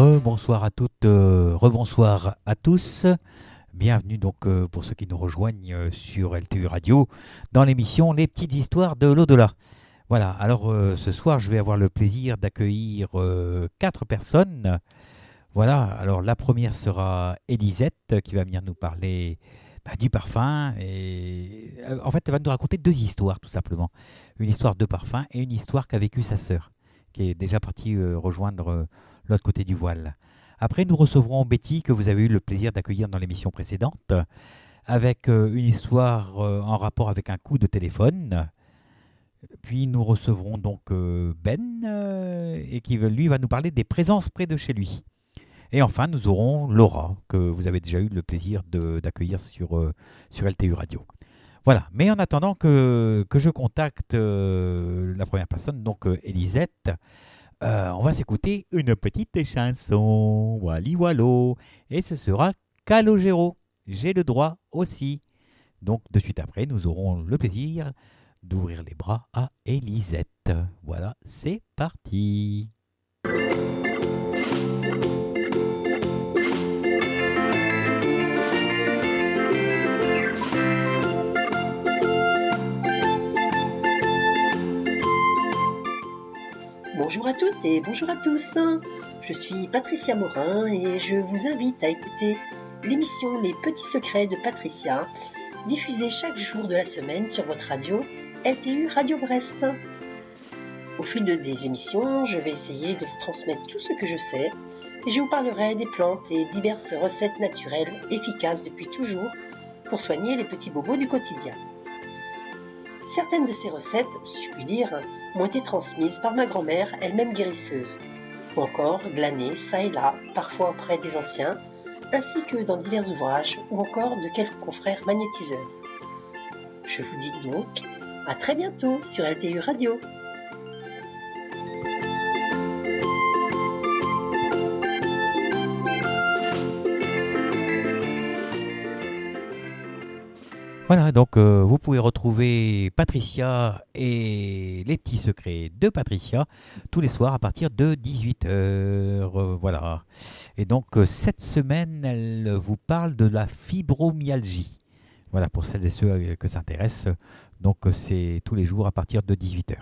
Rebonsoir à toutes, rebonsoir à tous. Bienvenue donc pour ceux qui nous rejoignent sur LTU Radio dans l'émission Les petites histoires de l'au-delà. Voilà, alors ce soir je vais avoir le plaisir d'accueillir 4 personnes. Voilà, alors la première sera Elisette qui va venir nous parler du parfum. Et en fait, elle va nous raconter 2 histoires tout simplement. Une histoire de parfum et une histoire qu'a vécue sa sœur, qui est déjà partie rejoindre l'autre côté du voile. Après, nous recevrons Betty, que vous avez eu le plaisir d'accueillir dans l'émission précédente, avec une histoire en rapport avec un coup de téléphone. Puis nous recevrons donc Ben, et qui lui va nous parler des présences près de chez lui. Et enfin, nous aurons Laura, que vous avez déjà eu le plaisir d'accueillir sur LTU Radio. Voilà, mais en attendant que je contacte la première personne, donc Elisette, on va s'écouter une petite chanson, Wally Wallo, et ce sera Calogero, j'ai le droit aussi. Donc de suite après, nous aurons le plaisir d'ouvrir les bras à Elisette. Voilà, c'est parti. Bonjour à toutes et bonjour à tous. Je suis Patricia Morin et je vous invite à écouter l'émission Les Petits Secrets de Patricia, diffusée chaque jour de la semaine sur votre radio LTU Radio Brest. Au fil des émissions, je vais essayer de vous transmettre tout ce que je sais et je vous parlerai des plantes et diverses recettes naturelles efficaces depuis toujours pour soigner les petits bobos du quotidien. Certaines de ces recettes, si je puis dire, m'ont été transmises par ma grand-mère, elle-même guérisseuse, ou encore glanées ça et là, parfois auprès des anciens, ainsi que dans divers ouvrages, ou encore de quelques confrères magnétiseurs. Je vous dis donc à très bientôt sur LTU Radio. Voilà, donc vous pouvez retrouver Patricia et les petits secrets de Patricia tous les soirs à partir de 18h. Voilà. Et donc cette semaine, elle vous parle de la fibromyalgie. Voilà, pour celles et ceux que ça intéresse. Donc c'est tous les jours à partir de 18h.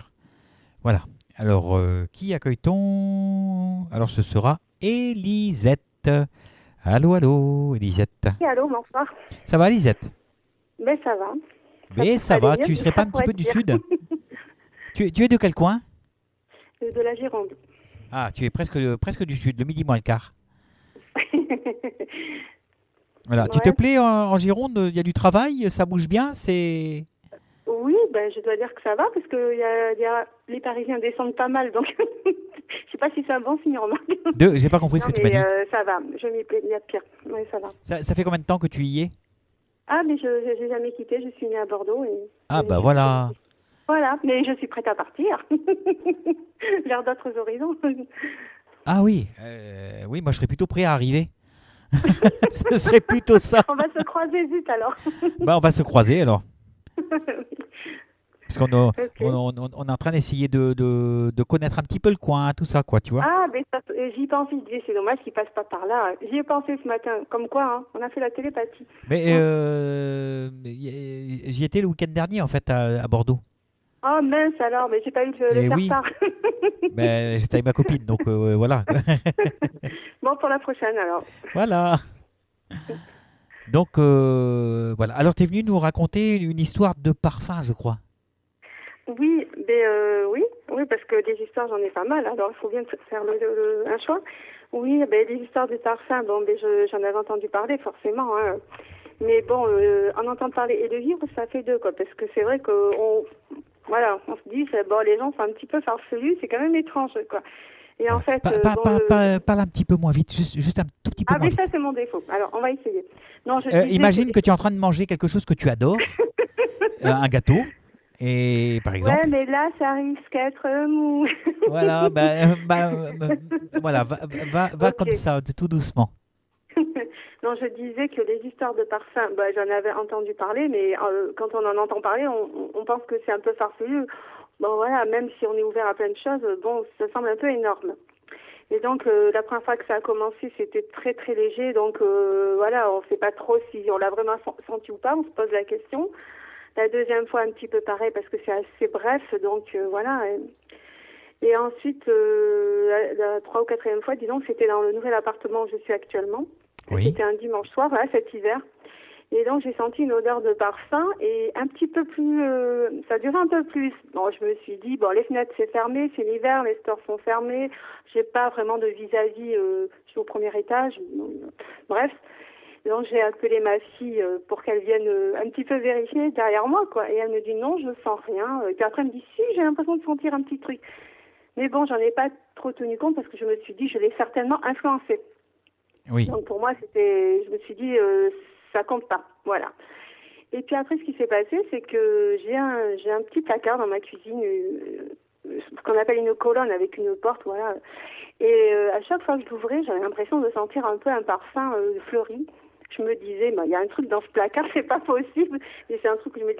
Voilà. Alors, qui accueille-t-on? Alors ce sera Elisette. Allô, allô, Elisette. Oui, allô, bonsoir. Ça va, Elisette? Ben ça va. Mais ça va, tu serais pas un petit peu du sud? Tu es de quel coin? De la Gironde. Ah, tu es presque du sud, le midi moins le quart. Voilà, tu te Ouais. plais en Gironde? Il y a du travail, ça bouge bien, c'est... Oui, ben je dois dire que ça va parce que les Parisiens descendent pas mal, donc je sais pas si c'est un bon signe, remarque. J'ai pas compris ce Non, que tu m'as mais dit. ça va, je m'y plais, il y a pire. Oui, ça va. Ça fait combien de temps que tu y es? Ah, mais je n'ai jamais quitté, je suis née à Bordeaux. Ah bah voilà. Voilà, mais je suis prête à partir vers d'autres horizons. Ah oui, oui, moi je serais plutôt prêt à arriver. Ce serait plutôt ça. On va se croiser vite alors. Bah on va se croiser alors. Parce qu'on Ok. on est en train d'essayer de connaître un petit peu le coin, tout ça, quoi, tu vois. Ah, mais j'y pense, c'est dommage qu'il passe pas par là. J'y ai pensé ce matin, comme quoi, hein, on a fait la télépathie. Mais j'y étais le week-end dernier, en fait, à Bordeaux. Oh mince alors, mais j'ai pas eu le Eh faire oui. part. Ben, j'étais avec ma copine, donc voilà. Bon, pour la prochaine alors. Voilà. Donc, voilà. Alors, tu es venu nous raconter une histoire de parfum, je crois. Oui, mais oui, parce que des histoires j'en ai pas mal, alors il faut bien faire un choix. Oui, ben, des histoires de parfum, bon, ben, j'en avais entendu parler forcément, hein. Mais bon, en entendre parler et de vivre, ça fait deux, quoi, parce que c'est vrai qu'on se dit, bon, les gens sont un petit peu farfelus, c'est quand même étrange, quoi. Et en fait, Parle un petit peu moins vite, juste un tout petit peu ah, moins mais vite. ça, c'est mon défaut. Alors, on va essayer. Non, je disais Imagine que tu es en train de manger quelque chose que tu adores, un gâteau, et par exemple... Ouais, mais là, ça risque d'être mou. Voilà, voilà, va Ok. comme ça, tout doucement. Non, je disais que les histoires de parfum, j'en avais entendu parler, mais quand on en entend parler, on pense que c'est un peu farfelu. Bon, voilà, même si on est ouvert à plein de choses, bon, ça semble un peu énorme. Et donc, la première fois que ça a commencé, c'était très, très léger. Donc, voilà, on ne sait pas trop si on l'a vraiment senti ou pas. On se pose la question. La deuxième fois, un petit peu pareil, parce que c'est assez bref. Donc, voilà. Et ensuite, la 3e ou 4e fois, disons que c'était dans le nouvel appartement où je suis actuellement. Oui. C'était un dimanche soir, voilà, cet hiver. Et donc, j'ai senti une odeur de parfum et un petit peu plus... ça durait un peu plus. Bon, je me suis dit, bon, les fenêtres, c'est fermé, c'est l'hiver, les stores sont fermés. J'ai pas vraiment de vis-à-vis, je suis au 1er étage. Bref. Donc, j'ai appelé ma fille pour qu'elle vienne un petit peu vérifier derrière moi, quoi. Et elle me dit, non, je sens rien. Et puis après, elle me dit, si, j'ai l'impression de sentir un petit truc. Mais bon, j'en ai pas trop tenu compte parce que je me suis dit, je l'ai certainement influencé. Oui. Donc, pour moi, je me suis dit... ça compte pas, voilà. Et puis après, ce qui s'est passé, c'est que j'ai un petit placard dans ma cuisine, ce qu'on appelle une colonne avec une porte, voilà. Et à chaque fois que je l'ouvrais, j'avais l'impression de sentir un peu un parfum fleuri. Je me disais, il y a un truc dans ce placard, c'est pas possible. Et c'est un truc que je mets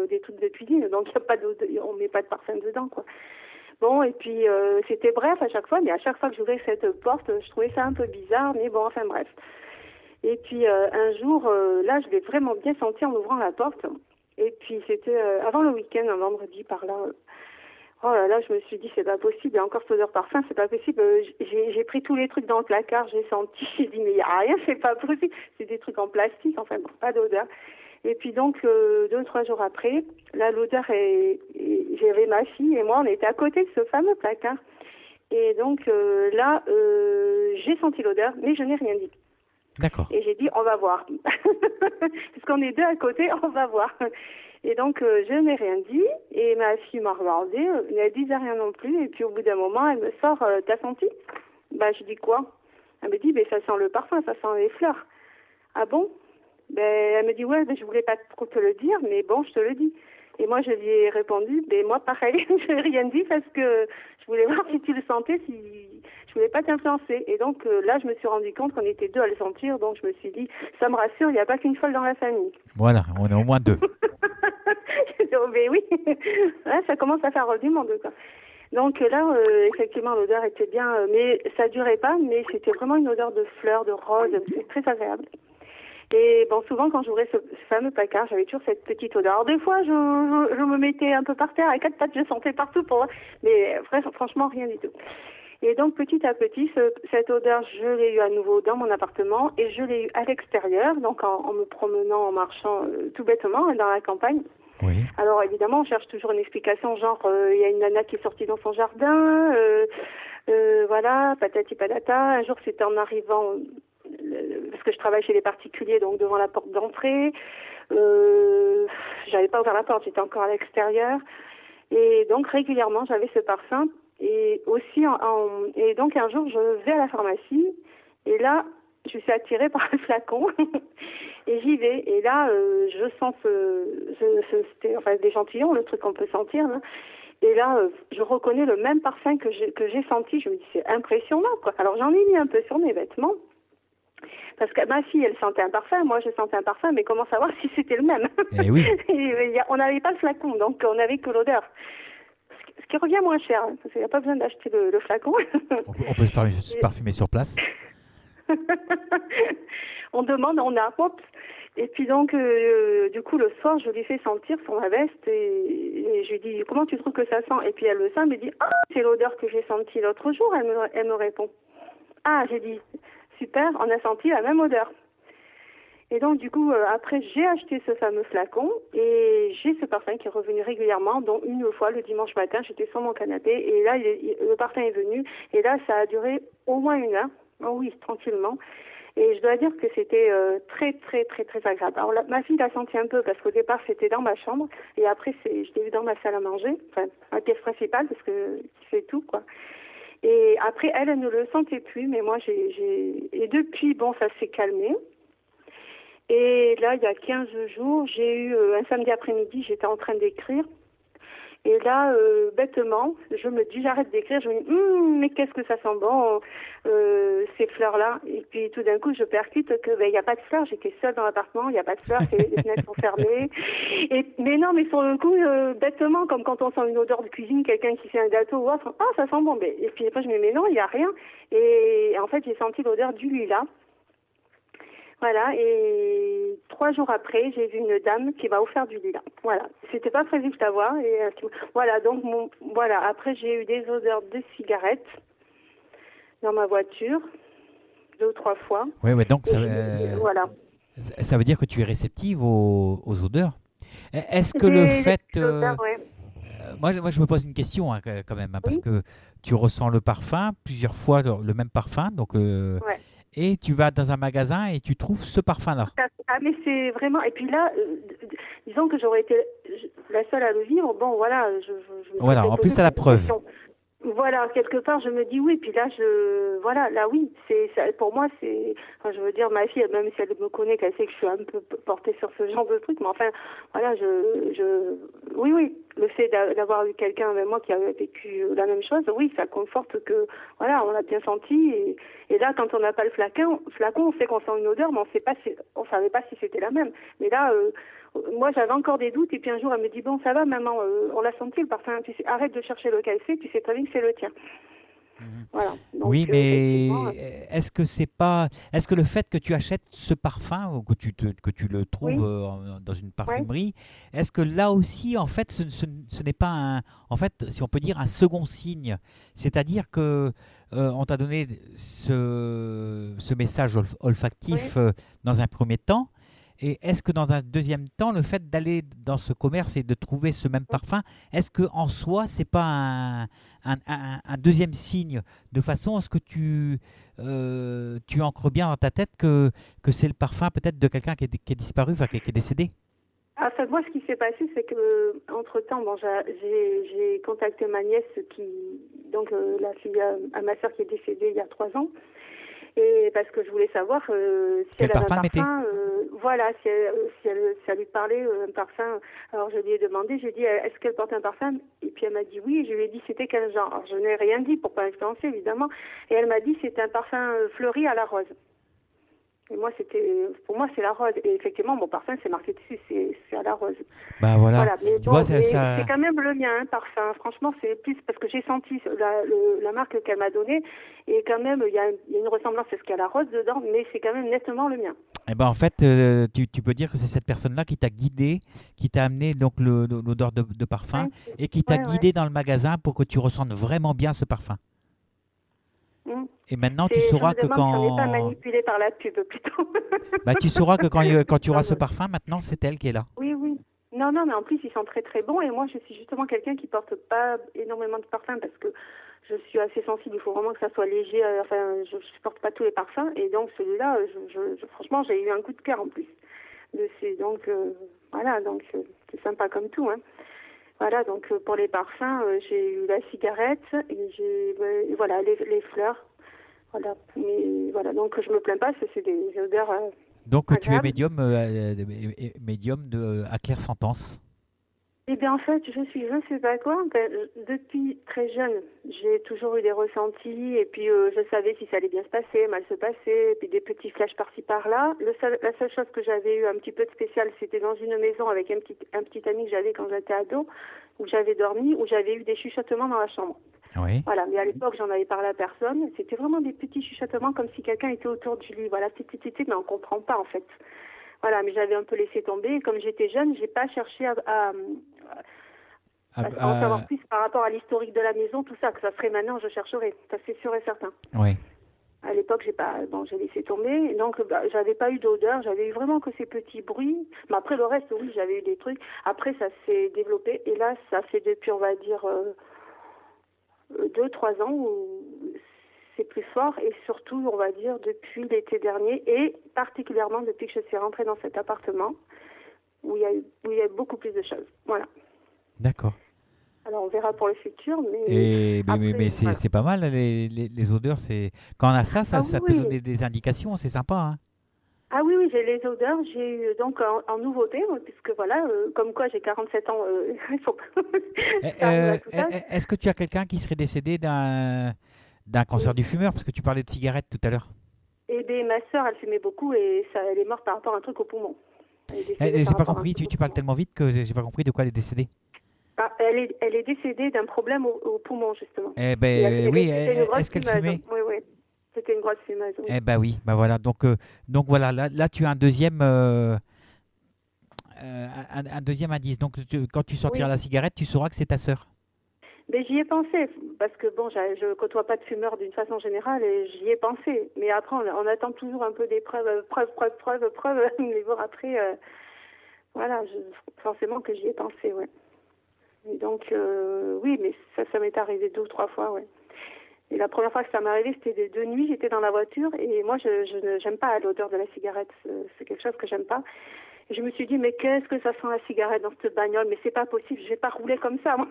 des trucs de cuisine, donc on met pas de parfum dedans, quoi. Bon, et puis c'était bref à chaque fois, mais à chaque fois que j'ouvrais cette porte, je trouvais ça un peu bizarre, mais bon, enfin bref. Et puis un jour, là, je l'ai vraiment bien senti en ouvrant la porte. Et puis c'était avant le week-end, un vendredi par là. Oh là là, je me suis dit, c'est pas possible, il y a encore cette odeur parfum, c'est pas possible. J'ai pris tous les trucs dans le placard, j'ai senti, j'ai dit, mais il n'y a rien, c'est pas possible. C'est des trucs en plastique, enfin, bon, pas d'odeur. Et puis donc, 2 ou 3 jours après, là, l'odeur j'avais ma fille et moi, on était à côté de ce fameux placard. Et donc là, j'ai senti l'odeur, mais je n'ai rien dit. D'accord. Et j'ai dit, on va voir. Puisqu'on est 2 à côté, on va voir. Et donc, je n'ai rien dit. Et ma fille m'a regardée. Elle ne disait rien non plus. Et puis, au bout d'un moment, elle me sort, t'as senti? Je dis quoi? Elle me dit, ça sent le parfum, ça sent les fleurs. Ah bon? Elle me dit, ouais, je voulais pas trop te le dire, mais bon, je te le dis. Et moi, je lui ai répondu, moi, pareil, je n'ai rien dit parce que je voulais voir si tu le sentais, si je voulais pas t'influencer. Et donc, là, je me suis rendu compte qu'on était 2 à le sentir, donc je me suis dit, ça me rassure, il n'y a pas qu'une folle dans la famille. Voilà, on est au moins 2. Mais oui, là, ça commence à faire du monde, quoi. Donc là, effectivement, l'odeur était bien, mais ça durait pas, mais c'était vraiment une odeur de fleurs, de rose, très agréable. Et bon, souvent, quand j'ouvrais ce fameux placard, j'avais toujours cette petite odeur. Alors, des fois, je me mettais un peu par terre, à 4 pattes, je sentais partout, mais franchement, rien du tout. Et donc, petit à petit, cette odeur, je l'ai eu à nouveau dans mon appartement et je l'ai eu à l'extérieur, donc en me promenant, en marchant tout bêtement dans la campagne. Oui. Alors, évidemment, on cherche toujours une explication, genre, il y a une nana qui est sortie dans son jardin, voilà, patati patata. Un jour, c'était en arrivant... parce que je travaille chez les particuliers, donc devant la porte d'entrée. J'avais pas ouvert la porte, j'étais encore à l'extérieur. Et donc régulièrement, j'avais ce parfum. Et aussi, et donc un jour, je vais à la pharmacie. Et là, je suis attirée par un flacon. Et j'y vais. Et là, je sens c'était l'échantillon, le truc qu'on peut sentir, là. Et là, je reconnais le même parfum que j'ai senti. Je me dis, c'est impressionnant, quoi. Alors, j'en ai mis un peu sur mes vêtements. Parce que ma fille, elle sentait un parfum, moi je sentais un parfum, mais comment savoir si c'était le même? Eh oui. On n'avait pas le flacon, donc on n'avait que l'odeur. Ce qui revient moins cher, parce qu'il n'y a pas besoin d'acheter le flacon. On peut se parfumer sur place. On demande, on a, hop. Et puis donc, du coup, le soir, je lui fais sentir sur ma veste et je lui dis, comment tu trouves que ça sent? Et puis elle le sent, elle me dit, ah, c'est l'odeur que j'ai sentie l'autre jour, elle me répond. Ah, j'ai dit, super, on a senti la même odeur. Et donc, du coup, après, j'ai acheté ce fameux flacon et j'ai ce parfum qui est revenu régulièrement, dont une fois, le dimanche matin, j'étais sur mon canapé et là, le parfum est venu et là, ça a duré au moins 1 heure. Oh oui, tranquillement. Et je dois dire que c'était très, très, très, très agréable. Alors, ma fille l'a senti un peu parce qu'au départ, c'était dans ma chambre et après, je l'ai vu dans ma salle à manger, enfin, ma pièce principale parce que c'est tout, quoi. Et après, elle ne le sentait plus, mais moi, et depuis, bon, ça s'est calmé. Et là, il y a 15 jours, j'ai eu un samedi après-midi, j'étais en train d'écrire. Et là, bêtement, je me dis, j'arrête d'écrire, je me dis, mais qu'est-ce que ça sent bon, ces fleurs-là. Et puis tout d'un coup, je percute que il n'y a pas de fleurs, j'étais seule dans l'appartement, il n'y a pas de fleurs, les fenêtres sont fermées. Mais non, mais sur le coup, bêtement, comme quand on sent une odeur de cuisine, quelqu'un qui fait un gâteau ou autre, ça sent bon. Et puis après, je me dis, mais non, il n'y a rien. Et en fait, j'ai senti l'odeur du lilas. Voilà, et 3 jours après, j'ai vu une dame qui m'a offert du lilas. Voilà, c'était pas prévu que je la voie. Et voilà, donc voilà. Après, j'ai eu des odeurs de cigarettes dans ma voiture, 2 ou 3 fois. Oui, donc voilà. Ça veut dire que tu es réceptive aux odeurs. Est-ce que le Des fait... odeurs, ouais. moi, je me pose une question quand même, parce que tu ressens le parfum plusieurs fois, le même parfum, donc... Ouais. Et tu vas dans un magasin et tu trouves ce parfum-là. Ah, mais c'est vraiment... Et puis là, disons que j'aurais été la seule à le vivre. Bon, voilà. Voilà, en plus, c'est la preuve. Voilà, quelque part, je me dis oui. Puis là, voilà, là, oui. Pour moi, c'est... Enfin, je veux dire, ma fille, même si elle me connaît, qu'elle sait que je suis un peu portée sur ce genre de truc. Mais enfin, voilà, oui. Le fait d'avoir eu quelqu'un avec moi qui avait vécu la même chose, oui, ça conforte que, voilà, on l'a bien senti. Et là, quand on n'a pas le flacon, on sait qu'on sent une odeur, mais on savait pas si c'était la même. Mais là, moi, j'avais encore des doutes. Et puis un jour, elle me dit, bon, ça va, maman, on l'a senti le parfum. Tu sais, arrête de chercher lequel c'est. Tu sais très bien que c'est le tien. Voilà. Donc, oui, mais est-ce que le fait que tu achètes ce parfum ou que tu le trouves dans une parfumerie, est-ce que là aussi, en fait, ce n'est pas en fait, si on peut dire, un second signe, c'est-à-dire que on t'a donné ce message olfactif dans un premier temps. Et est-ce que dans un deuxième temps, le fait d'aller dans ce commerce et de trouver ce même parfum, est-ce que en soi, c'est pas un deuxième signe, de façon à ce que tu ancres bien dans ta tête que c'est le parfum peut-être de quelqu'un qui est disparu, enfin qui est décédé? Enfin, moi, ce qui s'est passé, c'est que entre-temps, bon, j'ai contacté ma nièce donc la fille à ma sœur qui est décédée il y a 3 ans. Et parce que je voulais savoir si quel elle avait parfum un parfum, voilà, si elle lui parlait un parfum. Alors je lui ai demandé, j'ai dit, est-ce qu'elle porte un parfum? Et puis elle m'a dit oui, et je lui ai dit c'était quel genre. Alors je n'ai rien dit pour pas influencer évidemment. Et elle m'a dit c'est un parfum fleuri à la rose. Et moi pour moi c'est la rose. Et effectivement mon parfum c'est marqué dessus, c'est à la rose. Bah voilà. Mais Tu vois, c'est quand même le mien, parfum. Franchement, c'est plus parce que j'ai senti la marque qu'elle m'a donnée et quand même il y a une ressemblance à ce qu'il y a la rose dedans, mais c'est quand même nettement le mien. Eh ben en fait, tu peux dire que c'est cette personne-là qui t'a guidé, qui t'a amené donc l'odeur de parfum et qui t'a guidé dans le magasin pour que tu ressentes vraiment bien ce parfum. Et maintenant, tu sauras que quand... Je ne pas manipulé par la pub, plutôt. Tu sauras que quand tu auras ce parfum, maintenant, c'est elle qui est là. Oui. Non, mais en plus, ils sont très, très bons. Et moi, je suis justement quelqu'un qui porte pas énormément de parfums parce que je suis assez sensible. Il faut vraiment que ça soit léger. Enfin, je porte pas tous les parfums. Et donc, celui-là, franchement, j'ai eu un coup de cœur en plus. Donc, voilà. Donc, c'est sympa comme tout, hein. Voilà, donc pour les parfums, j'ai eu la cigarette et voilà, les fleurs. Voilà, mais voilà, donc je me plains pas, c'est des odeurs donc agréables. Tu es médium à claire sentence. Eh bien, en fait, je sais pas quoi. Depuis très jeune, j'ai toujours eu des ressentis et puis je savais si ça allait bien se passer, mal se passer, et puis des petits flashs par-ci par-là. La seule chose que j'avais eu un petit peu de spécial, c'était dans une maison avec un petit ami que j'avais quand j'étais ado, où j'avais dormi, où j'avais eu des chuchotements dans la chambre. Oui. Voilà, mais à l'époque, j'en avais parlé à personne. C'était vraiment des petits chuchotements comme si quelqu'un était autour du lit. Voilà, mais on comprend pas en fait. Voilà, mais j'avais un peu laissé tomber. Et comme j'étais jeune, j'ai pas cherché à en savoir plus par rapport à l'historique de la maison, tout ça. Que ça serait maintenant, je chercherais. Ça, c'est sûr et certain. Oui. À l'époque, j'ai laissé tomber. Donc, j'avais pas eu d'odeur. J'avais eu vraiment que ces petits bruits. Mais après, le reste, oui, j'avais eu des trucs. Après, ça s'est développé. Et là, ça fait depuis, on va dire, 2-3 ans où c'est plus fort. Et surtout, on va dire, depuis l'été dernier. Et particulièrement depuis que je suis rentrée dans cet appartement où il y a beaucoup plus de choses. Voilà. D'accord. Alors, on verra pour le futur, mais... Mais c'est pas mal, les odeurs. Quand on a ça peut donner des indications, c'est sympa, hein. Ah oui, oui, j'ai les odeurs. J'ai eu donc en nouveauté, puisque voilà, comme quoi j'ai 47 ans, il faut pas faire à tout ça. Est-ce que tu as quelqu'un qui serait décédé d'un cancer du fumeur? Parce que tu parlais de cigarettes tout à l'heure. Eh bien, ma sœur, elle fumait beaucoup et ça, elle est morte par rapport à un truc au poumon. Elle est décédée J'ai par pas rapport à un compris, truc au tu parles poumon. tellement vite que j'ai pas compris de quoi elle est décédée. Ah, elle est décédée d'un problème au poumon, justement. Eh oui, C'était une grosse est-ce qu'elle fumeuse. fumait? Oui, oui. C'était une grosse fumeuse, oui. Eh ben oui, ben voilà. Donc voilà, là tu as un deuxième indice. Donc quand tu sortiras Oui. la cigarette, tu sauras que c'est ta sœur. Mais j'y ai pensé, parce que bon, je côtoie pas de fumeurs d'une façon générale et j'y ai pensé. Mais après, on attend toujours un peu des preuves, preuves. Mais bon, après, voilà, forcément que j'y ai pensé, ouais. Et donc, oui, mais ça m'est arrivé 2 ou 3 fois, ouais. Et la première fois que ça m'est arrivé, c'était de nuit, j'étais dans la voiture et moi, j'aime pas l'odeur de la cigarette. C'est quelque chose que j'aime pas. Et je me suis dit, mais qu'est-ce que ça sent la cigarette dans cette bagnole? Mais c'est pas possible, je vais pas rouler comme ça, moi.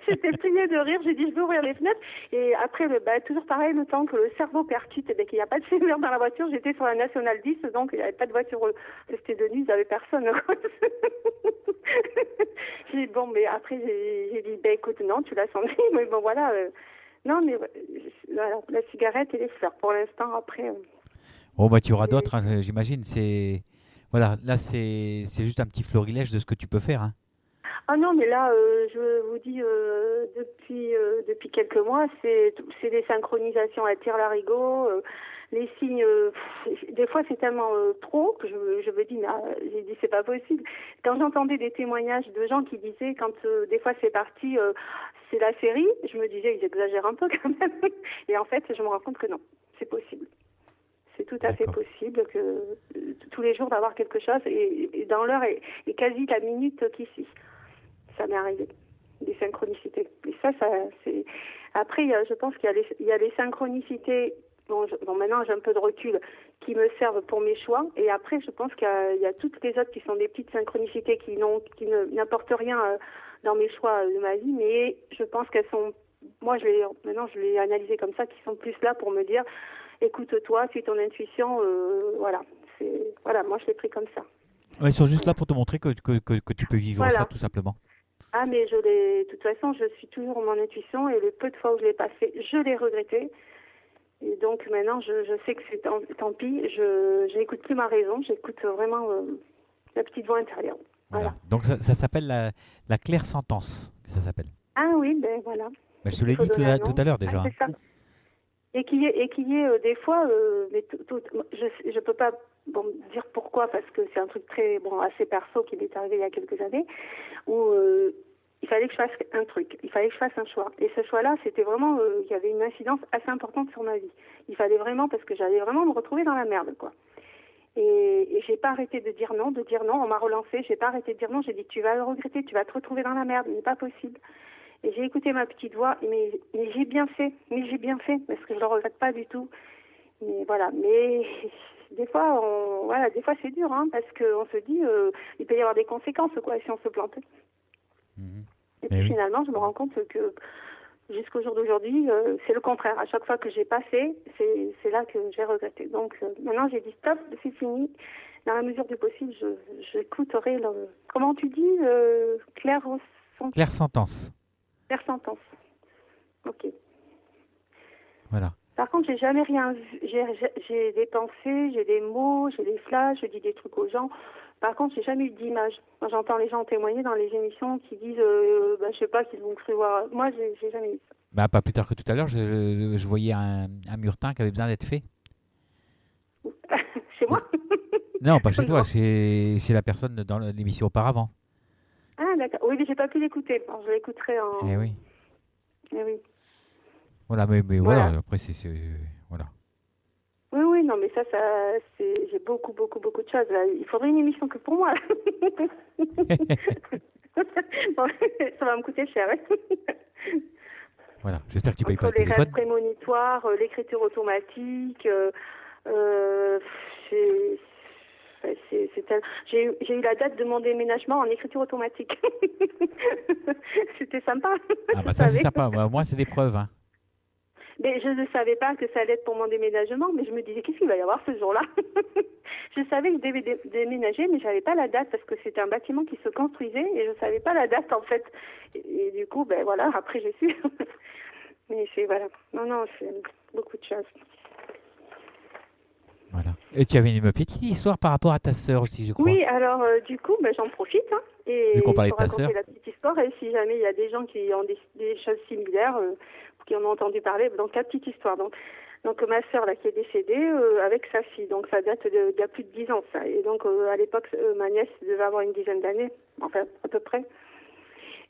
J'étais pliée de rire, j'ai dit, je vais ouvrir les fenêtres. Et après, toujours pareil, le temps que le cerveau percute, et qu'il n'y a pas de fumeur dans la voiture, j'étais sur la Nationale 10, donc il n'y avait pas de voiture. C'était de nuit, il n'y avait personne. J'ai dit, bon, mais après, j'ai dit, écoute, non, tu l'as senti, mais bon, voilà. Non, mais voilà, la cigarette et les fleurs, pour l'instant, après. Oh bah tu auras d'autres, hein, j'imagine. Voilà, là c'est juste un petit florilège de ce que tu peux faire, hein. Ah non, mais là, je vous dis, depuis quelques mois, c'est des synchronisations à tire-larigot, les signes. Des fois, c'est tellement trop que je me dis, mais j'ai dit, c'est pas possible. Quand j'entendais des témoignages de gens qui disaient, quand des fois c'est parti, c'est la série, je me disais, ils exagèrent un peu quand même. Et en fait, je me rends compte que non, c'est possible. C'est tout à fait possible que tous les jours d'avoir quelque chose et dans l'heure et quasi la minute qui suit. Ça m'est arrivé, des synchronicités. Et ça c'est. Après, je pense qu'il y a les synchronicités. Bon, maintenant j'ai un peu de recul qui me servent pour mes choix. Et après, je pense qu'il y a toutes les autres qui sont des petites synchronicités qui n'apportent rien dans mes choix de ma vie. Mais je pense qu'elles sont. Moi, maintenant, je l'ai analysé comme ça, qui sont plus là pour me dire. Écoute-toi, suis ton intuition, voilà. Voilà, moi je l'ai pris comme ça. Ouais, ils sont juste là pour te montrer que tu peux vivre ça tout simplement. Ah, mais de toute façon, je suis toujours mon intuition et le peu de fois où je l'ai pas fait, je l'ai regretté. Et donc maintenant, je sais que c'est tant pis, j'écoute plus ma raison, j'écoute vraiment la petite voix intérieure. Voilà. Donc ça s'appelle la clairsentence, ça s'appelle. Ah oui, ben voilà. Ben, je te l'ai dit tout à l'heure déjà. Ah, c'est ça. Et qui est des fois, mais je peux pas dire pourquoi, parce que c'est un truc assez perso qui m'est arrivé il y a quelques années, où il fallait que je fasse un truc, il fallait que je fasse un choix. Et ce choix-là, c'était vraiment, il y avait une incidence assez importante sur ma vie. Il fallait vraiment, parce que j'allais vraiment me retrouver dans la merde, quoi. Et j'ai pas arrêté de dire non, on m'a relancé, j'ai pas arrêté de dire non, j'ai dit tu vas le regretter, tu vas te retrouver dans la merde, il n'est pas possible. Et j'ai écouté ma petite voix, mais j'ai bien fait, parce que je le regrette pas du tout. Mais voilà, mais des fois, des fois c'est dur, hein, parce qu'on se dit, il peut y avoir des conséquences, quoi, si on se plante. Et puis finalement, je me rends compte que jusqu'au jour d'aujourd'hui, c'est le contraire. À chaque fois que j'ai pas fait, c'est là que j'ai regretté. Donc maintenant, j'ai dit stop, c'est fini. Dans la mesure du possible, j'écouterai comment tu dis, clairsentence. Clairsentence. Ok. Voilà. Par contre, j'ai jamais rien vu. J'ai des pensées, j'ai des mots, j'ai des flashs, je dis des trucs aux gens. Par contre, j'ai jamais eu d'image. Quand j'entends les gens témoigner dans les émissions qui disent, je sais pas, qu'ils vont cru voir. Moi, j'ai jamais eu ça. Bah, pas plus tard que tout à l'heure, je voyais un murtin qui avait besoin d'être fait. Chez moi? Non, pas chez toi, chez la personne dans l'émission auparavant. Ah, d'accord. Oui, mais j'ai pas pu l'écouter. Alors, je l'écouterai en. Eh oui. Eh oui. Voilà, mais voilà, après, voilà. Oui, non, mais ça j'ai beaucoup de choses. Là. Il faudrait une émission que pour moi. Bon, ça va me coûter cher. Voilà, j'espère que tu payes pas le téléphone. Les téléphone. rêves prémonitoires, l'écriture automatique, j'ai eu la date de mon déménagement en écriture automatique. C'était sympa. Ah bah ça c'est sympa, moi c'est des preuves. Hein. Mais je ne savais pas que ça allait être pour mon déménagement, mais je me disais, qu'est-ce qu'il va y avoir ce jour-là? Je savais que je devais déménager, mais je n'avais pas la date parce que c'était un bâtiment qui se construisait et je ne savais pas la date en fait. Et du coup, ben voilà, après j'ai su. Mais c'est, voilà. Non, c'est beaucoup de choses. Voilà. Et tu avais une petite histoire par rapport à ta sœur aussi, je crois. Oui, alors du coup, ben, j'en profite et Vu qu'on je parlait peux de ta raconter sœur. la petite histoire. Et si jamais il y a des gens qui ont des choses similaires, qui en ont entendu parler, donc la petite histoire. Donc ma sœur là qui est décédée avec sa fille, donc ça date d'il y a plus de 10 ans ça. Et donc à l'époque, ma nièce devait avoir une dizaine d'années, enfin à peu près.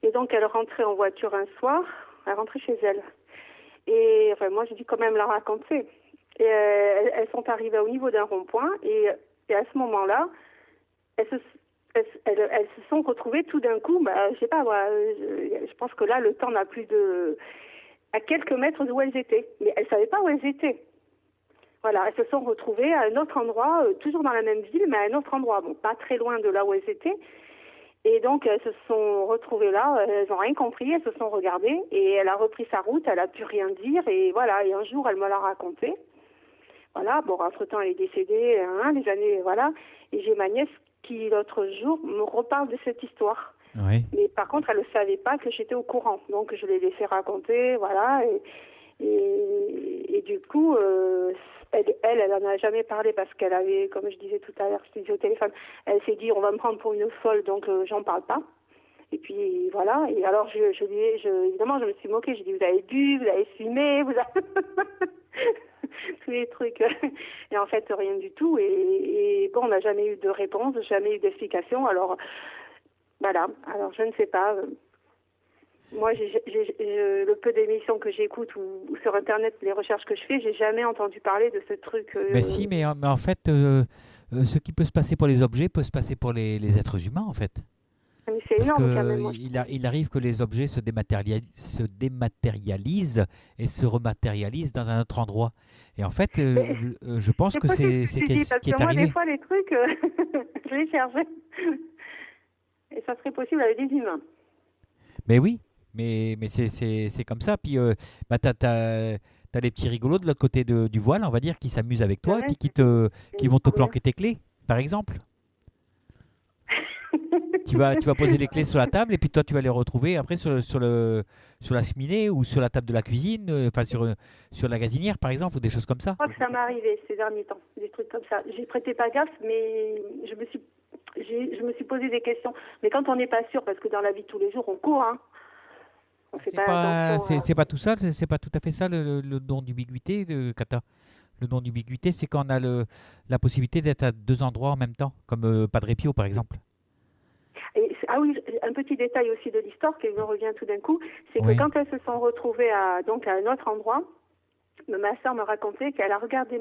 Et donc elle rentrait en voiture un soir, elle rentrait chez elle. Et enfin, moi j'ai dû quand même la raconter. Et elles sont arrivées au niveau d'un rond-point et à ce moment-là, elles se sont retrouvées tout d'un coup, je sais pas, je pense que là le temps n'a plus de... à quelques mètres d'où elles étaient. Mais elles ne savaient pas où elles étaient. Voilà, elles se sont retrouvées à un autre endroit, toujours dans la même ville, mais à un autre endroit. Bon, pas très loin de là où elles étaient. Et donc, elles se sont retrouvées là, elles n'ont rien compris, elles se sont regardées, et elle a repris sa route, elle n'a pu rien dire, et voilà, et un jour, elle me l'a raconté. Voilà, bon, entre-temps, elle est décédée, des années, voilà. Et j'ai ma nièce qui, l'autre jour, me reparle de cette histoire. Oui. Mais par contre, elle ne savait pas que j'étais au courant. Donc, je l'ai laissé raconter, voilà. Et du coup, elle en a jamais parlé parce qu'elle avait, comme je disais tout à l'heure, je te disais au téléphone, elle s'est dit, on va me prendre pour une folle, donc j'en parle pas. Et puis, voilà. Et alors, évidemment, je me suis moquée. J'ai dit, vous avez bu, vous avez fumé, vous avez... tous les trucs. Et en fait, rien du tout. Et bon, on n'a jamais eu de réponse, jamais eu d'explication. Alors... Voilà, alors je ne sais pas. Moi, le peu d'émissions que j'écoute ou sur Internet, les recherches que je fais, j'ai jamais entendu parler de ce truc. Mais si, mais en fait, ce qui peut se passer pour les objets peut se passer pour les êtres humains, en fait. Mais c'est Parce énorme quand même. Moi, il arrive que les objets se dématérialisent et se rematérialisent dans un autre endroit. Et en fait, je pense que c'est ce qui parce est que moi, arrivé. des fois, les trucs, je les cherchais. Et ça serait possible avec des humains. Mais oui, mais c'est comme ça. Puis t'as des petits rigolos de l'autre côté du voile, on va dire, qui s'amusent avec toi et puis qui vont te planquer tes clés, par exemple. Tu vas poser les clés sur la table et puis toi tu vas les retrouver après sur la cheminée ou sur la table de la cuisine, enfin sur la gazinière par exemple ou des choses comme ça. Je crois que ça m'est arrivé ces derniers temps, des trucs comme ça. J'ai prêté pas gaffe, mais je me suis posé des questions. Mais quand on n'est pas sûr, parce que dans la vie de tous les jours, on court, hein. On fait pas attention. C'est pas tout ça, c'est pas tout à fait ça le don d'ubiquité, Kata. Le don d'ubiquité, c'est quand on a la possibilité d'être à deux endroits en même temps, comme Padre Pio par exemple. Ah oui, un petit détail aussi de l'histoire qui me revient tout d'un coup, c'est que quand elles se sont retrouvées à un autre endroit, ma sœur me racontait qu'elle a regardé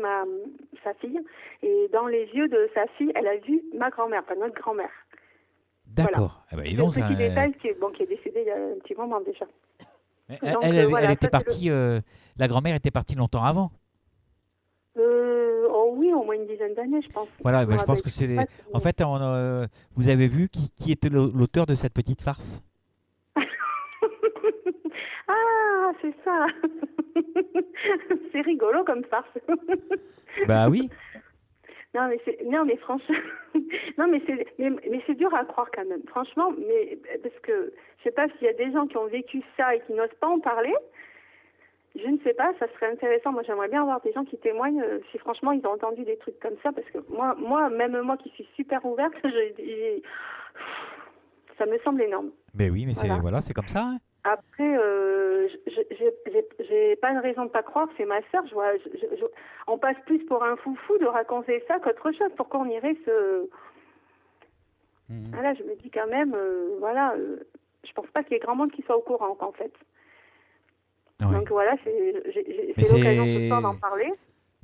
sa fille et dans les yeux de sa fille, elle a vu ma grand-mère, enfin notre grand-mère. D'accord. Voilà. C'est un petit détail qui est décédé il y a un petit moment déjà. Elle était partie, la grand-mère était partie longtemps avant. Oui, au moins une dizaine d'années, je pense. Voilà, je pense que c'est... En fait, vous avez vu qui était l'auteur de cette petite farce? Ah, c'est ça. C'est rigolo comme farce. Bah oui. Non mais franchement, mais c'est dur à croire quand même. Franchement, mais parce que je sais pas s'il y a des gens qui ont vécu ça et qui n'osent pas en parler. Je ne sais pas, ça serait intéressant. Moi, j'aimerais bien avoir des gens qui témoignent si franchement ils ont entendu des trucs comme ça, parce que même moi qui suis super ouverte, ça me semble énorme. Mais oui, mais c'est comme ça. Hein. Après, j'ai pas de raison de pas croire. C'est ma sœur. On passe plus pour un foufou de raconter ça qu'autre chose. Pourquoi on irait se... Voilà, je me dis quand même, je pense pas qu'il y ait grand monde qui soit au courant, en fait. Oui. Donc voilà, c'est l'occasion ce soir d'en parler.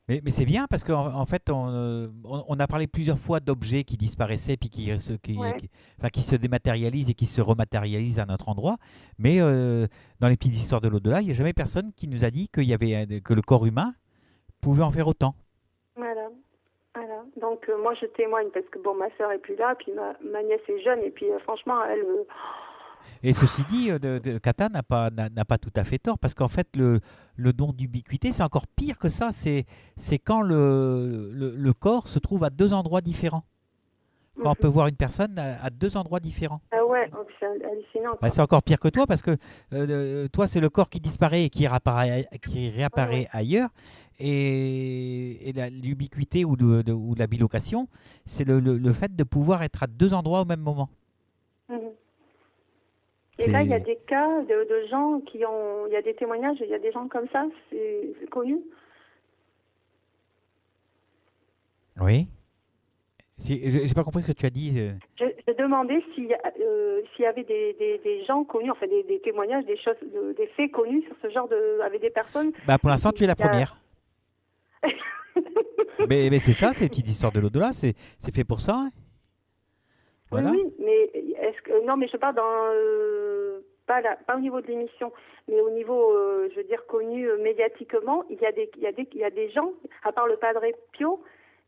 Mais c'est bien parce qu'en fait, on a parlé plusieurs fois d'objets qui disparaissaient puis qui se dématérialisent et qui se rematérialisent à notre endroit. Mais dans les petites histoires de l'au-delà, il n'y a jamais personne qui nous a dit que le corps humain pouvait en faire autant. Voilà. Donc moi, je témoigne parce que ma soeur est plus là, puis ma nièce est jeune et puis franchement, elle... Et ceci dit, Kata n'a pas tout à fait tort, parce qu'en fait, le don d'ubiquité, c'est encore pire que ça. C'est quand le corps se trouve à deux endroits différents. Quand on peut voir une personne à deux endroits différents. Ah ouais, oh, c'est hallucinant. Bah, c'est encore pire que toi, parce que toi, c'est le corps qui disparaît et qui réapparaît ailleurs. Et l'ubiquité ou la bilocation, c'est le fait de pouvoir être à deux endroits au même moment. Mhm. Et là, il y a des cas de gens qui ont... Il y a des témoignages, il y a des gens comme ça, c'est connu. Oui. J'ai pas compris ce que tu as dit. Je demandais s'il y avait des gens connus, enfin des témoignages, des choses, des faits connus sur ce genre avec des personnes. Bah pour l'instant, tu es la première. mais c'est ça, ces petites histoires de l'au-delà, c'est fait pour ça. Hein. Voilà. Oui, mais est-ce que non, mais je parle pas au niveau de l'émission, mais au niveau, je veux dire, connu médiatiquement. Il y a des gens, à part le Padre Pio.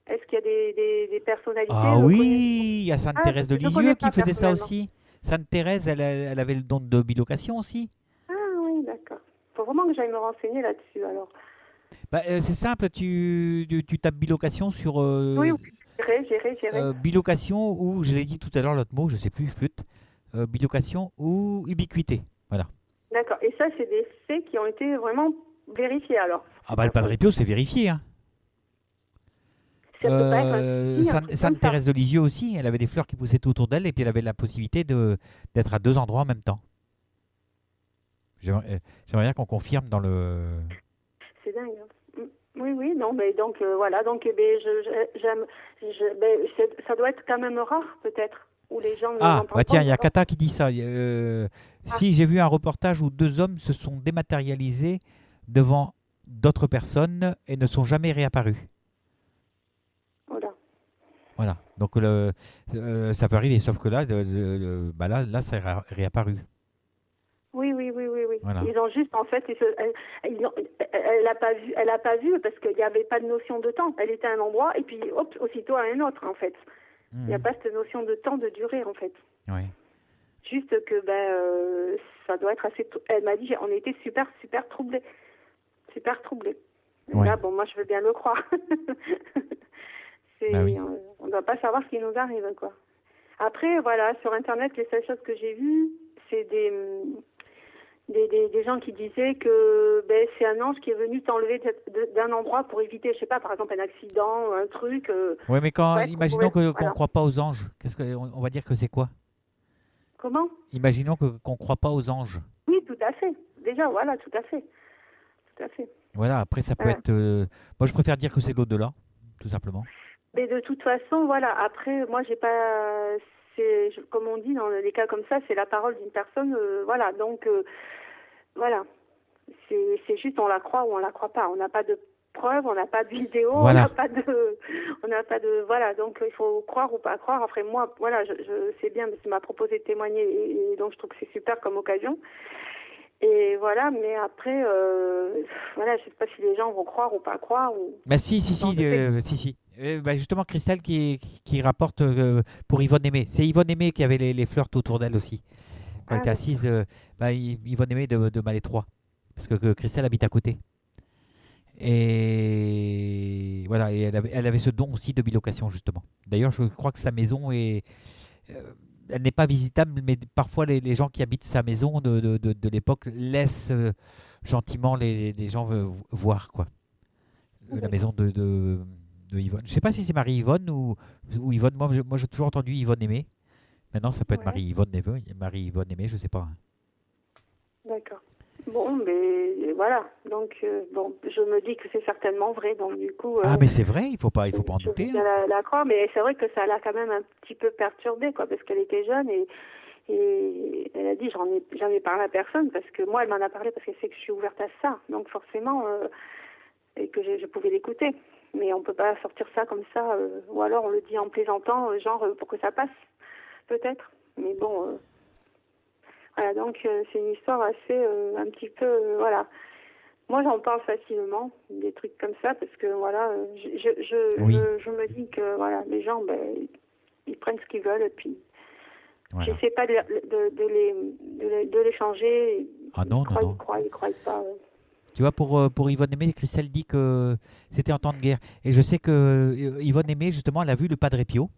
Est-ce qu'il y a des personnalités oui, il y a Sainte Thérèse de Lisieux qui faisait ça aussi. Sainte Thérèse, elle avait le don de bilocation aussi. Ah oui, d'accord. Il faut vraiment que j'aille me renseigner là-dessus alors. Bah, c'est simple, tu tapes bilocation sur... oui, j'irai. Bilocation ou, je l'ai dit tout à l'heure, l'autre mot, je ne sais plus, flûte. Bilocation ou ubiquité. Voilà. D'accord. Et ça, c'est des faits qui ont été vraiment vérifiés alors. Ah bah le Padre Pio, c'est vérifié. Hein. Sainte Thérèse de Lisieux aussi, elle avait des fleurs qui poussaient tout autour d'elle et puis elle avait la possibilité d'être à deux endroits en même temps. J'aimerais bien qu'on confirme dans le... C'est dingue. Hein. Oui, non, mais donc voilà, donc ça doit être quand même rare peut-être, où les gens... Ah, bah tiens, il y a Kata qui dit ça. Si j'ai vu un reportage où deux hommes se sont dématérialisés devant d'autres personnes et ne sont jamais réapparus. Voilà, donc ça peut arriver, sauf que là, là, ça a réapparu. Oui. Voilà. Ils ont juste, en fait, elle a pas vu parce qu'il n'y avait pas de notion de temps. Elle était à un endroit et puis, hop, aussitôt à un autre, en fait. Il n'y a pas cette notion de temps, de durée, en fait. Oui. Juste que, ça doit être assez... Elle m'a dit, on était super troublés. Super troublés. Oui. Là, bon, moi, je veux bien le croire. Oui. On ne doit pas savoir ce qui nous arrive, quoi. Après, voilà, sur Internet, les seules choses que j'ai vues, c'est des gens qui disaient que c'est un ange qui est venu t'enlever d'un endroit pour éviter, je sais pas, par exemple, un accident, un truc. Oui, mais imaginons qu'on ne croit pas aux anges. On va dire que c'est quoi? Comment? Imaginons qu'on ne croit pas aux anges. Oui, tout à fait. Déjà, voilà, tout à fait. Voilà, après, ça peut être... Moi, je préfère dire que c'est l'au-delà, tout simplement. Mais de toute façon, voilà, après, moi, j'ai pas... comme on dit, dans les cas comme ça, c'est la parole d'une personne, voilà, donc, voilà. C'est juste, on la croit ou on la croit pas. On n'a pas de preuves, on n'a pas de vidéo, voilà. on n'a pas de, voilà, donc il faut croire ou pas croire. Après, moi, voilà, je sais bien, parce qu'il m'a proposé de témoigner, et donc je trouve que c'est super comme occasion. Et voilà, mais après, voilà, je sais pas si les gens vont croire ou pas croire. Bah si. Justement, Christelle qui rapporte pour Yvonne Aimé. C'est Yvonne Aimé qui avait les fleurs tout autour d'elle aussi. Quand elle était assise, Yvonne Aimé de Malétroit. Parce que Christelle habite à côté. Et voilà, et elle avait ce don aussi de bilocation, justement. D'ailleurs, je crois que sa maison est... elle n'est pas visitable, mais parfois les gens qui habitent sa maison de l'époque laissent gentiment les gens voir, quoi. La maison de Yvonne. Je ne sais pas si c'est Marie-Yvonne ou Yvonne. Moi, j'ai toujours entendu Yvonne Aimé. Maintenant, ça peut être Marie-Yvonne Aimé, je ne sais pas. D'accord. Bon, mais voilà. Donc, je me dis que c'est certainement vrai. Donc, du coup... ah, mais c'est vrai, il faut pas en douter. La croire, mais c'est vrai que ça l'a quand même un petit peu perturbée, quoi, parce qu'elle était jeune et elle a dit, j'en ai parlé à personne, parce que moi, elle m'en a parlé parce qu'elle sait que je suis ouverte à ça. Donc, forcément, et que je pouvais l'écouter. Mais on peut pas sortir ça comme ça, ou alors on le dit en plaisantant, genre pour que ça passe, peut-être. Mais bon, voilà, donc c'est une histoire assez, un petit peu, voilà. Moi, j'en parle facilement, des trucs comme ça, parce que voilà, je me dis que voilà, les gens, ils prennent ce qu'ils veulent, et puis Voilà. J'essaie pas de les changer. Ah non, non. Ils croient pas. Tu vois, pour Yvonne Aimée, Christelle dit que c'était en temps de guerre. Et je sais que Yvonne Aimée, justement, elle a vu le Padre Pio.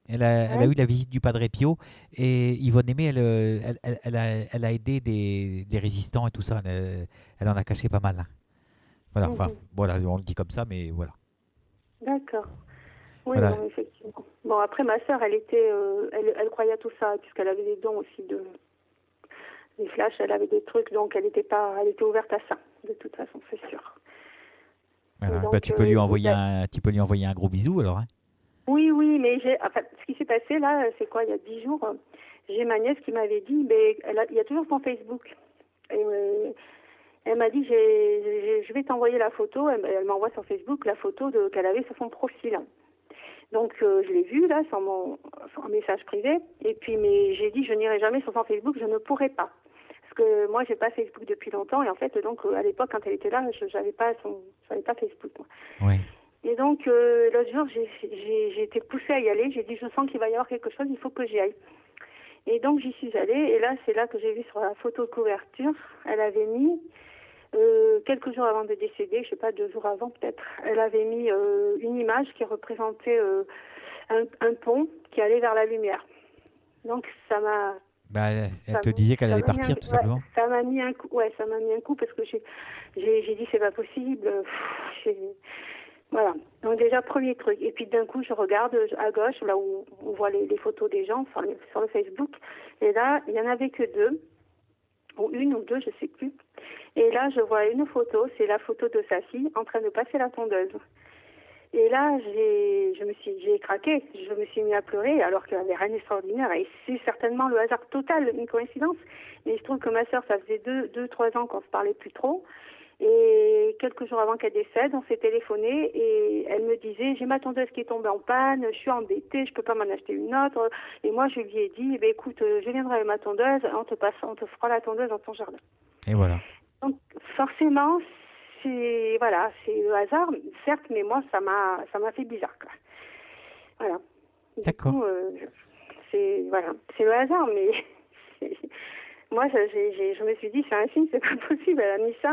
Elle a eu la visite du Padre Pio. Et Yvonne Aimée, elle a aidé des résistants et tout ça. Elle en a caché pas mal. Hein. Voilà, enfin, voilà, on le dit comme ça, mais voilà. D'accord. Oui, Voilà. non, effectivement. Bon, après, ma sœur, elle croyait à tout ça, puisqu'elle avait des dons aussi des flashs, elle avait des trucs, donc elle était ouverte à ça, de toute façon, c'est sûr. Voilà. Donc, Bah, tu peux lui envoyer un gros bisou alors. Hein. Oui, mais ce qui s'est passé là, c'est quoi, il y a 10 jours, j'ai ma nièce qui m'avait dit, mais il y a toujours son Facebook. Et elle m'a dit, je vais t'envoyer la photo. Elle m'envoie sur Facebook la photo qu'elle avait sur son profil. Donc, je l'ai vue, là, sur un message privé. Et puis, mais j'ai dit, je n'irai jamais sur son Facebook, je ne pourrai pas. Parce que moi, j'ai pas Facebook depuis longtemps. Et en fait, donc, à l'époque, quand elle était là, j'avais pas Facebook, moi. Oui. Et donc, l'autre jour, j'ai été poussée à y aller. J'ai dit, je sens qu'il va y avoir quelque chose, il faut que j'y aille. Et donc, j'y suis allée. Et là, c'est là que j'ai vu sur la photo de couverture, elle avait mis, quelques jours avant de décéder, je sais pas, 2 jours avant peut-être, elle avait mis une image qui représentait un pont qui allait vers la lumière. Donc, ça m'a... Bah, elle te disait qu'elle allait partir, tout simplement. Ça m'a mis un coup. Ouais, ça m'a mis un coup parce que j'ai dit, c'est pas possible. Voilà. Donc déjà, premier truc. Et puis d'un coup, je regarde à gauche, là où on voit les photos des gens sur le Facebook. Et là, il n'y en avait que 2. Ou 1 ou 2, je sais plus. Et là, je vois une photo, c'est la photo de sa fille en train de passer la tondeuse. Et là, j'ai craqué, je me suis mis à pleurer alors qu'il n'y avait rien d'extraordinaire. Et c'est certainement le hasard total, une coïncidence. Mais je trouve que ma sœur, ça faisait 2-3 ans qu'on se parlait plus trop. Et quelques jours avant qu'elle décède, on s'est téléphoné et elle me disait, j'ai ma tondeuse qui est tombée en panne, je suis embêtée, je peux pas m'en acheter une autre. Et moi, je lui ai dit, écoute, je viendrai avec ma tondeuse, on te fera la tondeuse dans ton jardin. Et voilà. Donc, forcément, c'est le hasard, certes, mais moi, ça m'a fait bizarre, quoi. Voilà. D'accord. Du coup, c'est le hasard, mais moi, je me suis dit, c'est un signe, c'est pas possible. Elle a mis ça.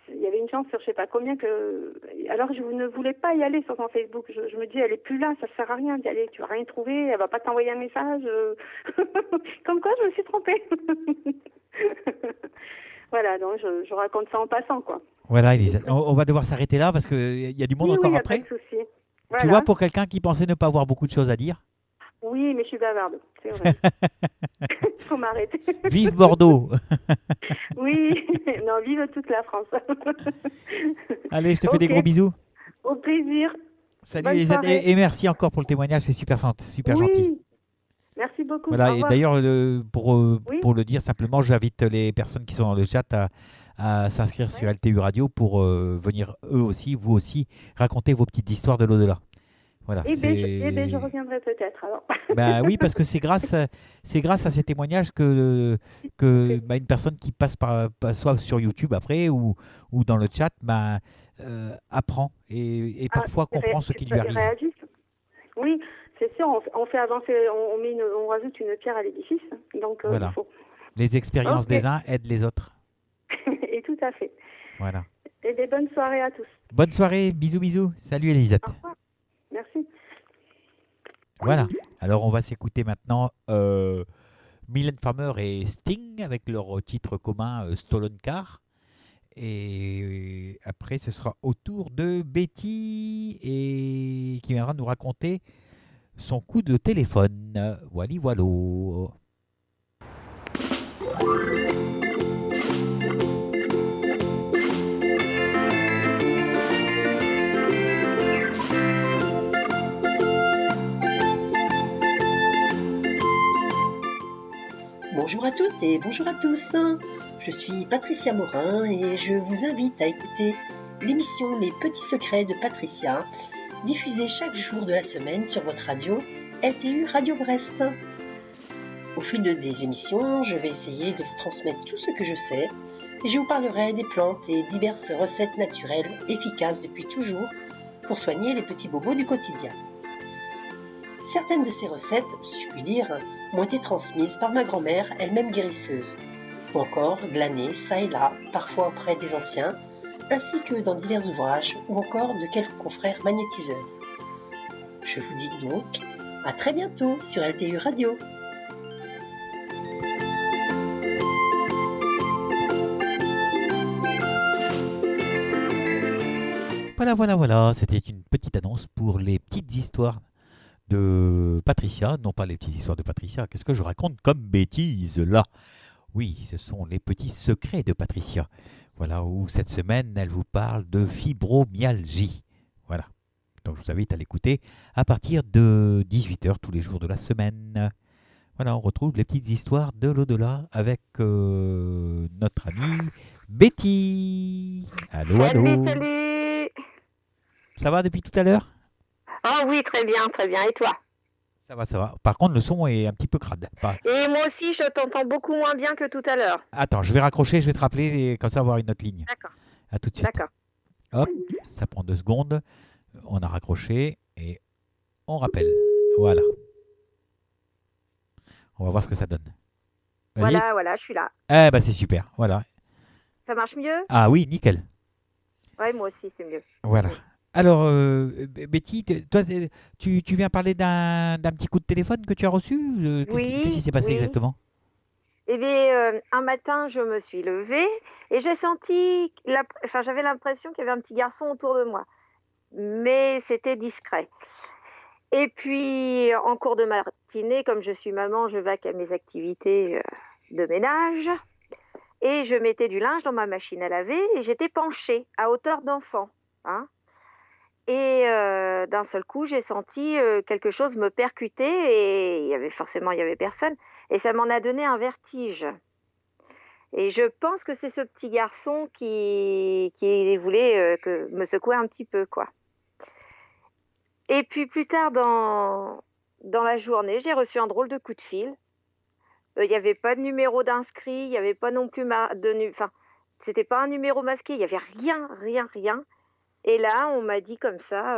Il y avait une chance sur je sais pas combien que. Alors, je ne voulais pas y aller sur son Facebook. Je me dis, elle est plus là, ça sert à rien d'y aller. Tu vas rien trouver, elle va pas t'envoyer un message. Comme quoi, je me suis trompée. Voilà, donc je raconte ça en passant, quoi. Voilà, Elisa. On va devoir s'arrêter là parce qu'il y a du monde encore après. Pas de souci. Voilà. Tu vois, pour quelqu'un qui pensait ne pas avoir beaucoup de choses à dire. Oui, mais je suis bavarde, c'est vrai. Il faut m'arrêter. Vive Bordeaux. Oui, non, vive toute la France. Allez, je te fais des gros bisous. Au plaisir. Salut Elisa et merci encore pour le témoignage, c'est super gentil. Merci beaucoup. Voilà, et d'ailleurs, pour le dire simplement, j'invite les personnes qui sont dans le chat à s'inscrire sur LTU Radio pour venir eux aussi, vous aussi, raconter vos petites histoires de l'au-delà. Voilà, je reviendrai peut-être alors. Bah oui, parce que c'est grâce à ces témoignages que une personne qui passe soit sur YouTube après ou dans le chat apprend et parfois comprend ce qui lui arrive. Réagissent. Oui, c'est sûr, on fait avancer, on rajoute une pierre à l'édifice. Donc, voilà. Il faut. Les expériences des uns aident les autres. Et tout à fait. Voilà. Et des bonnes soirées à tous. Bonne soirée, bisous. Salut Elisabeth. Au revoir. Merci. Voilà. Alors on va s'écouter maintenant Mylène Farmer et Sting avec leur titre commun Stolen Car. Et après ce sera au tour de Betty et qui viendra nous raconter son coup de téléphone. Voilà. Bonjour à toutes et bonjour à tous. Je suis Patricia Morin et je vous invite à écouter l'émission Les Petits Secrets de Patricia, diffusée chaque jour de la semaine sur votre radio LTU Radio Brest. Au fil des émissions, je vais essayer de vous transmettre tout ce que je sais et je vous parlerai des plantes et diverses recettes naturelles efficaces depuis toujours pour soigner les petits bobos du quotidien. Certaines de ces recettes, si je puis dire, m'ont été transmises par ma grand-mère, elle-même guérisseuse, ou encore glanées ça et là, parfois auprès des anciens, ainsi que dans divers ouvrages, ou encore de quelques confrères magnétiseurs. Je vous dis donc à très bientôt sur LTU Radio. Voilà, c'était une petite annonce pour les petites histoires de Patricia, non pas les petites histoires de Patricia, qu'est-ce que je raconte comme bêtise là? Oui, ce sont les petits secrets de Patricia. Voilà, où cette semaine, elle vous parle de fibromyalgie. Voilà, donc je vous invite à l'écouter à partir de 18h tous les jours de la semaine. Voilà, on retrouve les petites histoires de l'au-delà avec notre amie Betty. Allô, allô. Salut. Ça va depuis tout à l'heure? Ah oui, très bien, très bien. Et toi? Ça va, ça va. Par contre, le son est un petit peu crade. Et moi aussi, je t'entends beaucoup moins bien que tout à l'heure. Attends, je vais raccrocher, je vais te rappeler et comme ça, avoir une autre ligne. D'accord. À tout de suite. D'accord. Hop, ça prend 2 secondes. On a raccroché et on rappelle. Voilà. On va voir ce que ça donne. Vas-y. Voilà, je suis là. Eh ben, c'est super. Voilà. Ça marche mieux? Ah oui, nickel. Ouais, moi aussi, c'est mieux. Voilà. Alors, Betty, toi, tu viens parler d'un petit coup de téléphone que tu as reçu? Qu'est-ce qui s'est passé Oui. exactement? Eh bien, un matin, je me suis levée et j'ai senti, j'avais l'impression qu'il y avait un petit garçon autour de moi, mais c'était discret. Et puis, en cours de matinée, comme je suis maman, je vaque à mes activités de ménage et je mettais du linge dans ma machine à laver et j'étais penchée à hauteur d'enfant, hein. Et d'un seul coup, j'ai senti quelque chose me percuter et il y avait personne. Et ça m'en a donné un vertige. Et je pense que c'est ce petit garçon qui voulait me secouer un petit peu, quoi. Et puis plus tard dans la journée, j'ai reçu un drôle de coup de fil. Il n'y avait pas de numéro d'inscrit, il n'y avait pas non plus c'était pas un numéro masqué, il n'y avait rien. Et là, on m'a dit comme ça,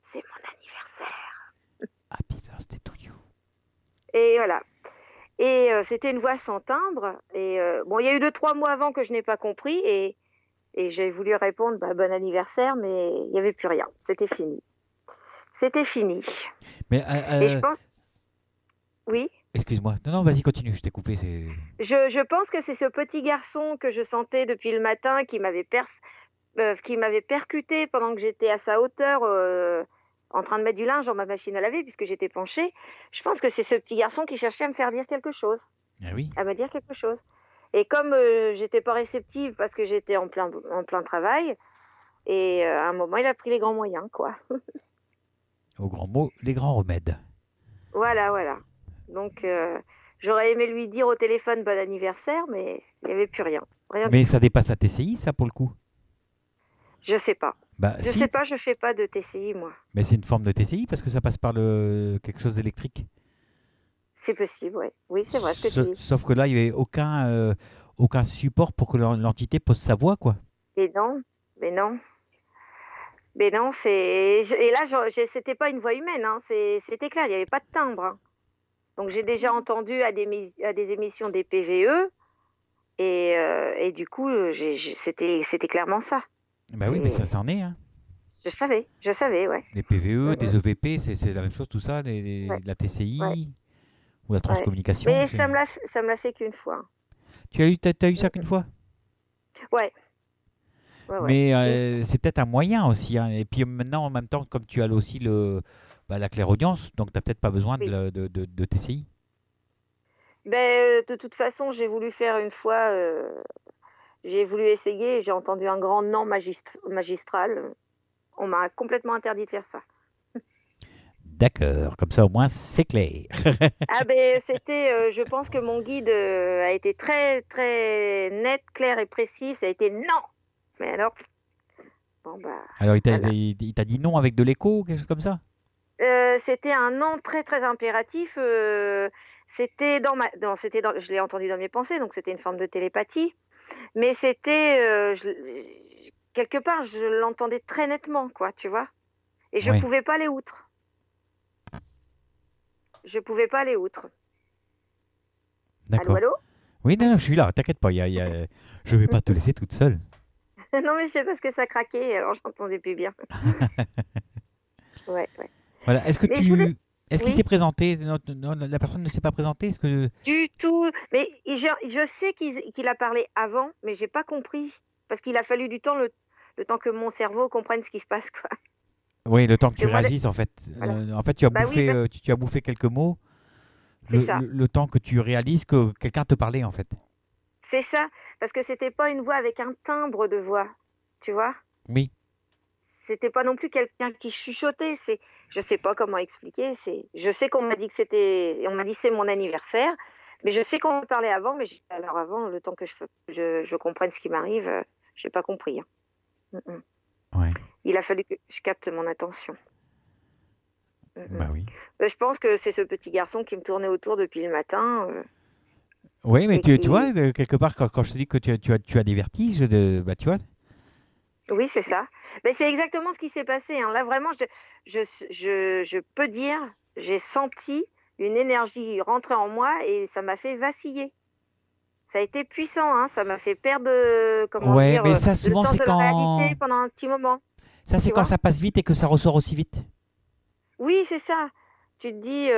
c'est mon anniversaire. Happy birthday to you. Et voilà. Et c'était une voix sans timbre. Et bon, il y a eu 2-3 mois avant que je n'ai pas compris. Et j'ai voulu répondre, bon anniversaire, mais il n'y avait plus rien. C'était fini. Mais, Et je pense... Oui. excuse-moi. Non, vas-y, continue, je t'ai coupé. Je pense que c'est ce petit garçon que je sentais depuis le matin qui m'avait percuté pendant que j'étais à sa hauteur en train de mettre du linge dans ma machine à laver puisque j'étais penchée. Je pense que c'est ce petit garçon qui cherchait à me faire dire quelque chose. Ah oui. À me dire quelque chose. Et comme j'étais pas réceptive parce que j'étais en plein travail, et à un moment, il a pris les grands moyens, quoi. Au grand mot, les grands remèdes. Voilà. Donc, j'aurais aimé lui dire au téléphone bon anniversaire, mais il n'y avait plus rien. Mais ça dépasse la TCI, ça, pour le coup? Je sais pas. Si. Sais pas, je fais pas de TCI, moi. Mais c'est une forme de TCI parce que ça passe par quelque chose d'électrique. C'est possible, ouais. Oui, c'est vrai ce que tu dis. Sauf que là, il n'y avait aucun support pour que l'entité pose sa voix, quoi. Mais non. Et là, c'était pas une voix humaine, hein. C'était clair, il n'y avait pas de timbre, hein. Donc, j'ai déjà entendu à des émissions des PVE, et du coup, c'était clairement ça. Bah oui, mais ça en est, hein. Je savais, ouais. Les PVE, des EVP, c'est la même chose, tout ça, la TCI ou la transcommunication. Mais ça me l'a fait qu'une fois. Tu as eu ça qu'une fois? Ouais. Mais c'est peut-être un moyen aussi, hein. Et puis maintenant, en même temps, comme tu as aussi la clairaudience, donc tu n'as peut-être pas besoin de TCI. De toute façon, j'ai voulu faire une fois, j'ai voulu essayer et j'ai entendu un grand non magistral. On m'a complètement interdit de faire ça. D'accord, comme ça au moins c'est clair. C'était, je pense que mon guide a été très très net, clair et précis. Ça a été non. Mais alors, Alors il t'a dit non avec de l'écho ou quelque chose comme ça? C'était un non très très impératif. C'était je l'ai entendu dans mes pensées, donc c'était une forme de télépathie. Mais c'était quelque part, je l'entendais très nettement, quoi, tu vois. Et je pouvais pas aller outre. Allô, D'accord. allô? Oui, non, non, je suis là, t'inquiète pas, je vais pas te laisser toute seule. Non, mais c'est parce que ça craquait, alors j'entendais plus bien. Ouais, ouais. Voilà, Mais je voulais... est-ce qu'il Oui, s'est présenté? Non, non, la personne ne s'est pas présentée? Est-ce que... du tout. Mais je sais qu'il a parlé avant, mais j'ai pas compris. Parce qu'il a fallu du temps, le temps que mon cerveau comprenne ce qui se passe, quoi. Oui, le temps que Parce que tu moi, réagisses, en fait. voilà. En fait, tu as Bah oui, bouffé, tu as bouffé quelques mots, c'est ça. le temps que tu réalises que quelqu'un te parlait, en fait. C'est ça. Parce que c'était pas une voix avec un timbre de voix. Tu vois? Oui, C'était pas non plus quelqu'un qui chuchotait. Je sais pas comment expliquer. Je sais qu'on m'a dit que on m'a dit c'est mon anniversaire, mais je sais qu'on me parlait avant, mais alors avant, le temps que je comprenne ce qui m'arrive, j'ai pas compris, hein. Mm, mm. ouais, Il a fallu que je capte mon attention. Mm, mm. bah oui. Je pense que c'est ce petit garçon qui me tournait autour depuis le matin, Oui, mais et tu vois, qui, quelque part, quand je te dis que tu as des vertiges, bah, tu vois. oui, c'est ça. Mais c'est exactement ce qui s'est passé, hein. Là, vraiment, je peux dire, j'ai senti une énergie rentrer en moi et ça m'a fait vaciller. Ça a été puissant, hein. Ça m'a fait perdre, comment Ouais, dire, mais ça, le souvent, sens c'est de la réalité quand... pendant un petit moment. Ça, c'est Tu quand vois? ça passe vite et que ça ressort aussi vite. Oui, c'est ça. Tu te dis,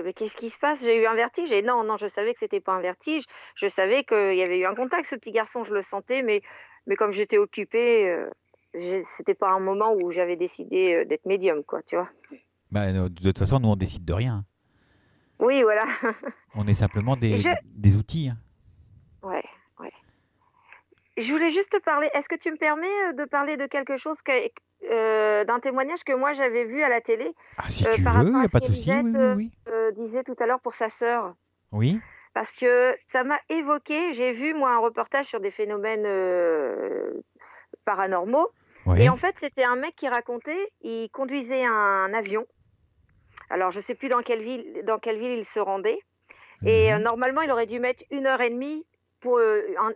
mais qu'est-ce qui se passe? J'ai eu un vertige. Et non, non, je savais que c'était pas un vertige. Je savais qu'il y avait eu un contact. Ce petit garçon, je le sentais, mais comme j'étais occupée, c'était pas un moment où j'avais décidé d'être médium, quoi, tu vois. Bah, de toute façon, nous, on décide de rien. Oui, voilà. On est simplement Et des outils, hein. ouais, ouais. Je voulais juste te parler. Est-ce que tu me permets de parler de quelque chose d'un témoignage que moi j'avais vu à la télé Ah, si tu par veux, il rapport n'y à a ce pas de souci, oui, qu'Elisette oui, oui. disait tout à l'heure pour sa sœur? Oui, Parce que ça m'a évoqué. J'ai vu moi un reportage sur des phénomènes paranormaux. Et en oui. fait, c'était un mec qui racontait. Il conduisait un avion. Alors, je sais plus dans quelle ville il se rendait. Et Mhm. normalement, il aurait dû mettre 1 heure et demie pour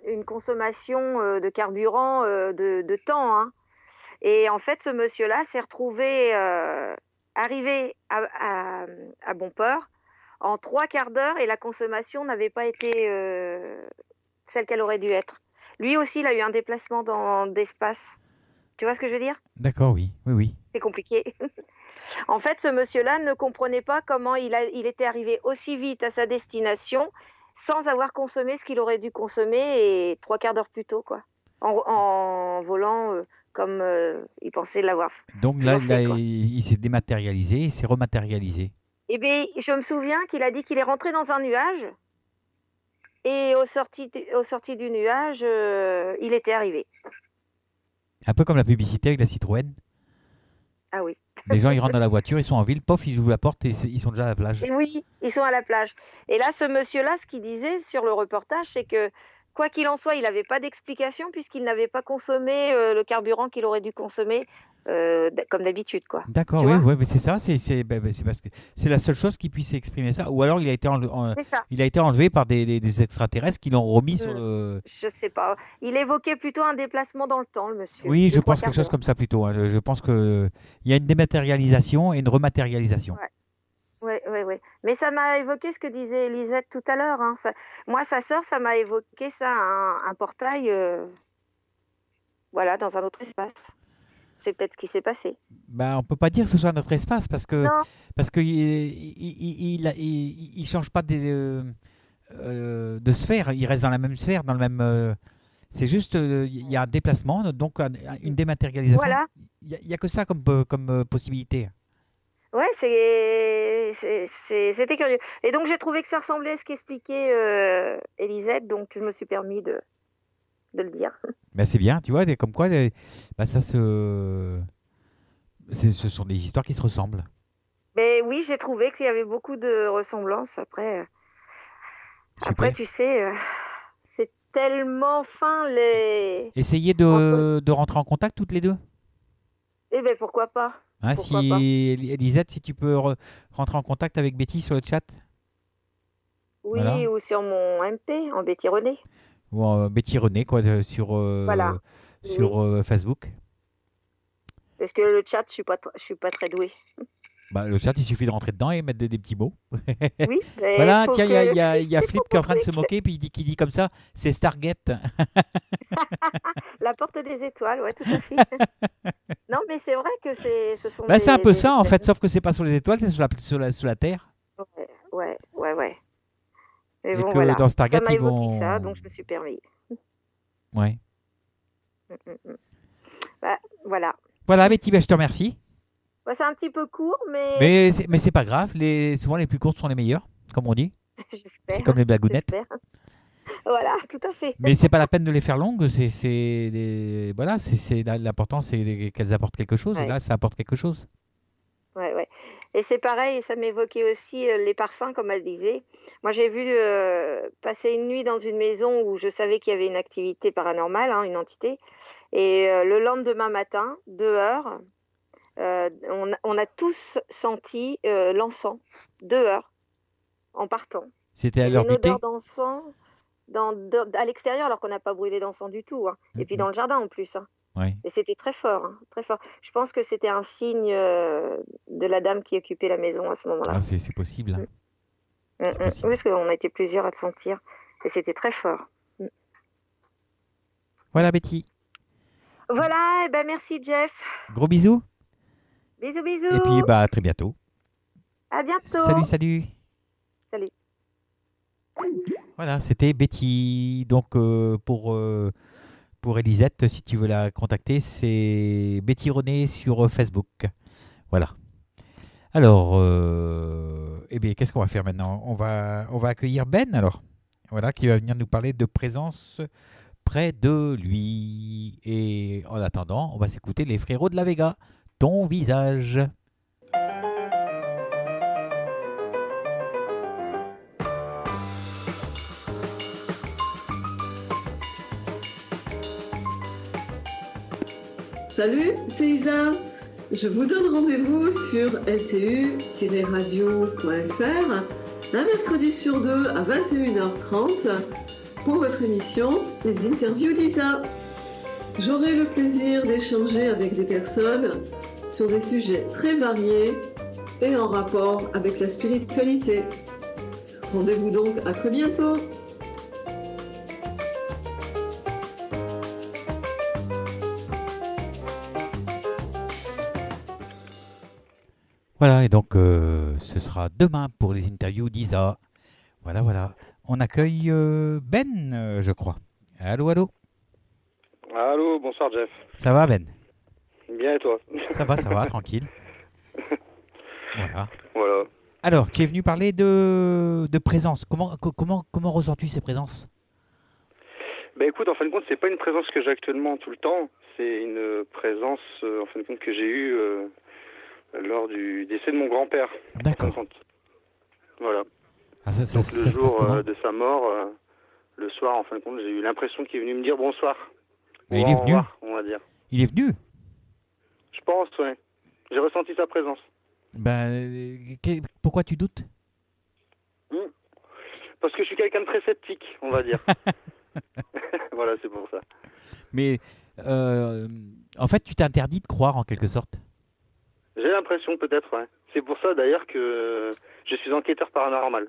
une consommation de carburant de temps, hein. Et en fait, ce monsieur-là s'est retrouvé arrivé à bon port en 3 quarts d'heure et la consommation n'avait pas été celle qu'elle aurait dû être. Lui aussi, il a eu un déplacement d'espace. Tu vois ce que je veux dire? D'accord, oui, oui, oui. C'est compliqué. En fait, ce monsieur-là ne comprenait pas comment il était arrivé aussi vite à sa destination sans avoir consommé ce qu'il aurait dû consommer et 3 quarts d'heure plus tôt, quoi. En volant comme il pensait l'avoir Donc là, toujours fait, quoi. il s'est dématérialisé, il s'est rematérialisé. Eh bien, je me souviens qu'il a dit qu'il est rentré dans un nuage et au sorti du nuage, il était arrivé. Un peu comme la publicité avec la Citroën. Ah oui. Les gens, ils rentrent dans la voiture, ils sont en ville, pof, ils ouvrent la porte et ils sont déjà à la plage. Et oui, ils sont à la plage. Et là, ce monsieur-là, ce qu'il disait sur le reportage, c'est que quoi qu'il en soit, il n'avait pas d'explication puisqu'il n'avait pas consommé le carburant qu'il aurait dû consommer comme d'habitude, quoi. D'accord, Tu oui, vois? ouais, mais c'est ça, c'est parce que c'est la seule chose qui puisse exprimer ça. Ou alors C'est ça. il a été enlevé par des extraterrestres qui l'ont remis sur Hmm. le. Je sais pas. Il évoquait plutôt un déplacement dans le temps, le monsieur, Oui, je de trois pense quelque quarts chose d'heure. comme ça plutôt, hein. Je pense que il y a une dématérialisation et une rematérialisation. Ouais, ouais, ouais, ouais. Mais ça m'a évoqué ce que disait Elisette tout à l'heure, hein. Moi, sa sœur, ça m'a évoqué ça, un portail, voilà, dans un autre espace. C'est peut-être ce qui s'est passé. Ben, on peut pas dire que ce soit notre espace Non. parce que il change pas de sphère, il reste dans la même sphère, dans le même. C'est juste, il y a un déplacement, donc une dématérialisation. Voilà. Il y a que ça comme possibilité. Ouais, c'était curieux. Et donc j'ai trouvé que ça ressemblait à ce qu'expliquait Elisette, donc je me suis permis de le dire. Ben, c'est bien, tu vois, comme quoi, ben, ce sont des histoires qui se ressemblent. Mais oui, j'ai trouvé qu'il y avait beaucoup de ressemblances. Après, Super. tu sais, c'est tellement fin Essayez entre. de rentrer en contact toutes les deux. Eh ben pourquoi pas? Hein, Pourquoi pas? si Elisette, si tu peux rentrer en contact avec Betty sur le chat, voilà. Oui, ou sur mon MP, en Betty René. Ou Betty René, quoi, Voilà. Oui. sur Facebook. Parce que le chat, je suis pas très douée. Bah, le chat, il suffit de rentrer dedans et mettre des petits mots. Oui, mais Voilà, faut tiens, que il y a c'est Flip pour qui est ton en train de se truc. moquer, puis qui dit comme ça, c'est Stargate. La porte des étoiles, ouais, tout à fait. Non, mais c'est vrai que ce sont Bah, c'est un peu des ça, en fait, experts. sauf que c'est pas sur les étoiles, c'est sur la Terre. Ouais, ouais, ouais, ouais. Mais Et bon, que voilà. dans Ça Stargate, m'a ils évoqué ça, donc vont. je me suis permis. Ouais. Mm, mm, mm. Bah, voilà. Voilà, Betty, ben, je te remercie. Bah, c'est un petit peu court, mais Mais c'est pas grave, souvent les plus courtes sont les meilleures, comme on dit. C'est comme j'espère, les blagounettes. j'espère. Voilà, tout à fait. Mais c'est pas la peine de les faire longues, voilà, l'important c'est qu'elles apportent quelque chose, et Ouais, là ça apporte quelque chose. ouais, ouais. Et c'est pareil, ça m'évoquait aussi les parfums, comme elle disait. Moi, j'ai vu passer une nuit dans une maison où je savais qu'il y avait une activité paranormale, hein, une entité. Et le lendemain matin, dehors, on a tous senti l'encens, dehors, en partant. C'était Il à y avait l'heure une du odeur thé. d'encens à l'extérieur, alors qu'on n'a pas brûlé d'encens du tout, hein. Et puis Mhm. dans le jardin en plus, hein. Ouais. Et c'était très fort, hein, très fort. Je pense que c'était un signe de la dame qui occupait la maison à ce moment-là. Ah, c'est possible, Mm, hein. mm, C'est mm. Oui, possible. parce qu'on a été plusieurs à le sentir. Et c'était très fort. Mm. Voilà, Betty. Voilà, et ben merci Jeff. Gros bisous. Bisous, Et puis, bisous. bah, à très bientôt. À Salut, bientôt. salut. Salut. Voilà, c'était Betty. Donc, pour Elisette, si tu veux la contacter, c'est Betty René sur Facebook. Voilà. Alors, eh bien, qu'est-ce qu'on va faire maintenant? On va accueillir Ben, alors. Voilà, qui va venir nous parler de présence près de lui. Et en attendant, on va s'écouter les frérots de la Vega. Ton visage. Salut, c'est Isa. Je vous donne rendez-vous sur ltu-radio.fr un mercredi sur deux à 21h30 pour votre émission Les Interviews d'Isa. J'aurai le plaisir d'échanger avec des personnes sur des sujets très variés et en rapport avec la spiritualité. Rendez-vous donc à très bientôt. Voilà, et donc ce sera demain pour les interviews d'Isa. Voilà, voilà. On accueille Ben, je crois. Allô, allô. Allô, bonsoir Jeff. Ça va, Ben? Bien et toi? Ça va, tranquille. Voilà. Voilà. Alors, tu es venu parler de présence. Comment ressens-tu ces présences? Ben écoute, en fin de compte, c'est pas une présence que j'ai actuellement tout le temps. C'est une présence, en fin de compte, que j'ai eue lors du décès de mon grand-père. En fin de D'accord. compte. Voilà. Ah, Donc ça le se passe jour comment? de sa mort, le soir, en fin de compte, j'ai eu l'impression qu'il est venu me dire bonsoir. Mais Ou il est au venu. revoir, on va dire. Il est venu. Je pense, ouais. J'ai ressenti sa présence. Ben, pourquoi tu doutes? Parce que je suis quelqu'un de très sceptique, on va dire. Voilà, c'est pour ça. Mais en fait, tu t'interdis de croire en quelque sorte. J'ai l'impression, peut-être, ouais. C'est pour ça, d'ailleurs, que je suis enquêteur paranormal.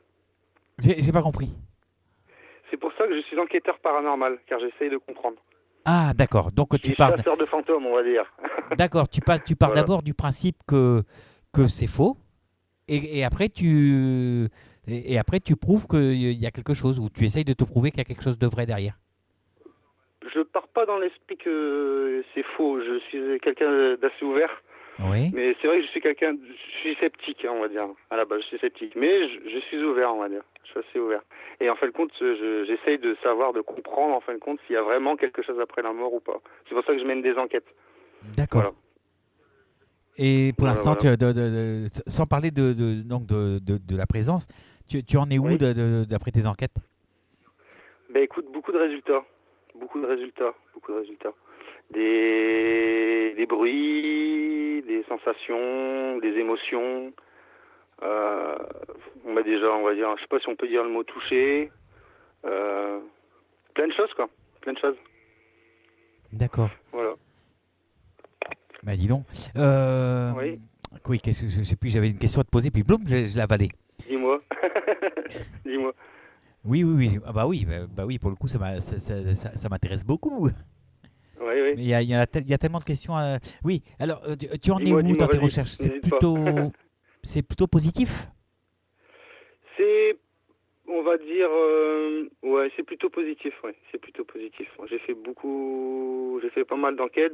J'ai pas compris. C'est pour ça que je suis enquêteur paranormal, car j'essaye de comprendre. Ah, d'accord. Donc Je tu suis pars. chasseur de fantômes, on va dire. D'accord. Tu pars Voilà. d'abord du principe que c'est faux, et après tu prouves qu'il y a quelque chose, ou tu essayes de te prouver qu'il y a quelque chose de vrai derrière. Je pars pas dans l'esprit que c'est faux. Je suis quelqu'un d'assez ouvert. Oui. Mais c'est vrai que je suis sceptique, hein, on va dire. À la base, je suis sceptique. Mais je suis ouvert, on va dire. Je suis assez ouvert. Et en fin de compte, j'essaye de savoir, de comprendre, en fin de compte, s'il y a vraiment quelque chose après la mort ou pas. C'est pour ça que je mène des enquêtes. D'accord. Voilà. Et pour Voilà, l'instant, voilà. sans parler donc de la présence, tu en es où Oui. d'après tes enquêtes? Ben écoute, beaucoup de résultats. Beaucoup de résultats. Beaucoup de résultats. Des bruits, des sensations, des émotions. On va dire, je sais pas si on peut dire le mot toucher. Plein de choses, quoi. Plein de choses. D'accord. Voilà. Bah dis donc. Oui. Oui, qu'est-ce que je sais plus, j'avais une question à te poser, puis boum, je l'ai avalée. Dis-moi. Dis-moi. Oui, oui, oui. Ah bah oui, oui, pour le coup, ça m'intéresse beaucoup. Oui, oui. Mais il y a tellement de questions. Oui, alors, tu en es Dis-moi, où dans tes vas-y, recherches? n'hésite pas. C'est plutôt positif? C'est, on va dire, ouais, c'est plutôt positif, ouais, c'est plutôt positif. Moi, j'ai fait pas mal d'enquêtes,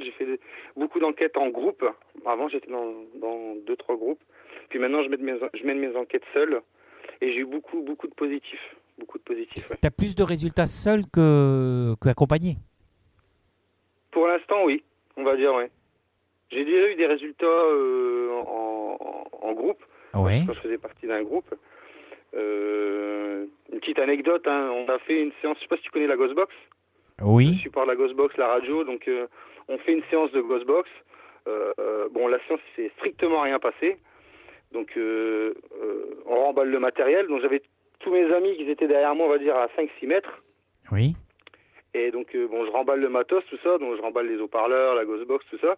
beaucoup d'enquêtes en groupe. Avant, j'étais dans 2-3 groupes. Puis maintenant, je mène mes enquêtes seul. Et j'ai eu beaucoup de positifs. Beaucoup de positifs, ouais. Tu as plus de résultats seul que accompagné? Pour l'instant, oui, on va dire, ouais. J'ai déjà eu des résultats en groupe, Ouais. quand je faisais partie d'un groupe. Une petite anecdote, hein, on a fait une séance, je sais pas si tu connais la Ghostbox. Oui. Le support de la Ghostbox, la radio, donc on fait une séance de Ghostbox. Bon, la séance, il s'est strictement rien passé. Donc on remballe le matériel. Donc j'avais tous mes amis qui étaient derrière moi, on va dire à 5-6 mètres. Oui. Et donc bon, je remballe le matos, tout ça. Donc je remballe les haut-parleurs, la Ghostbox, tout ça.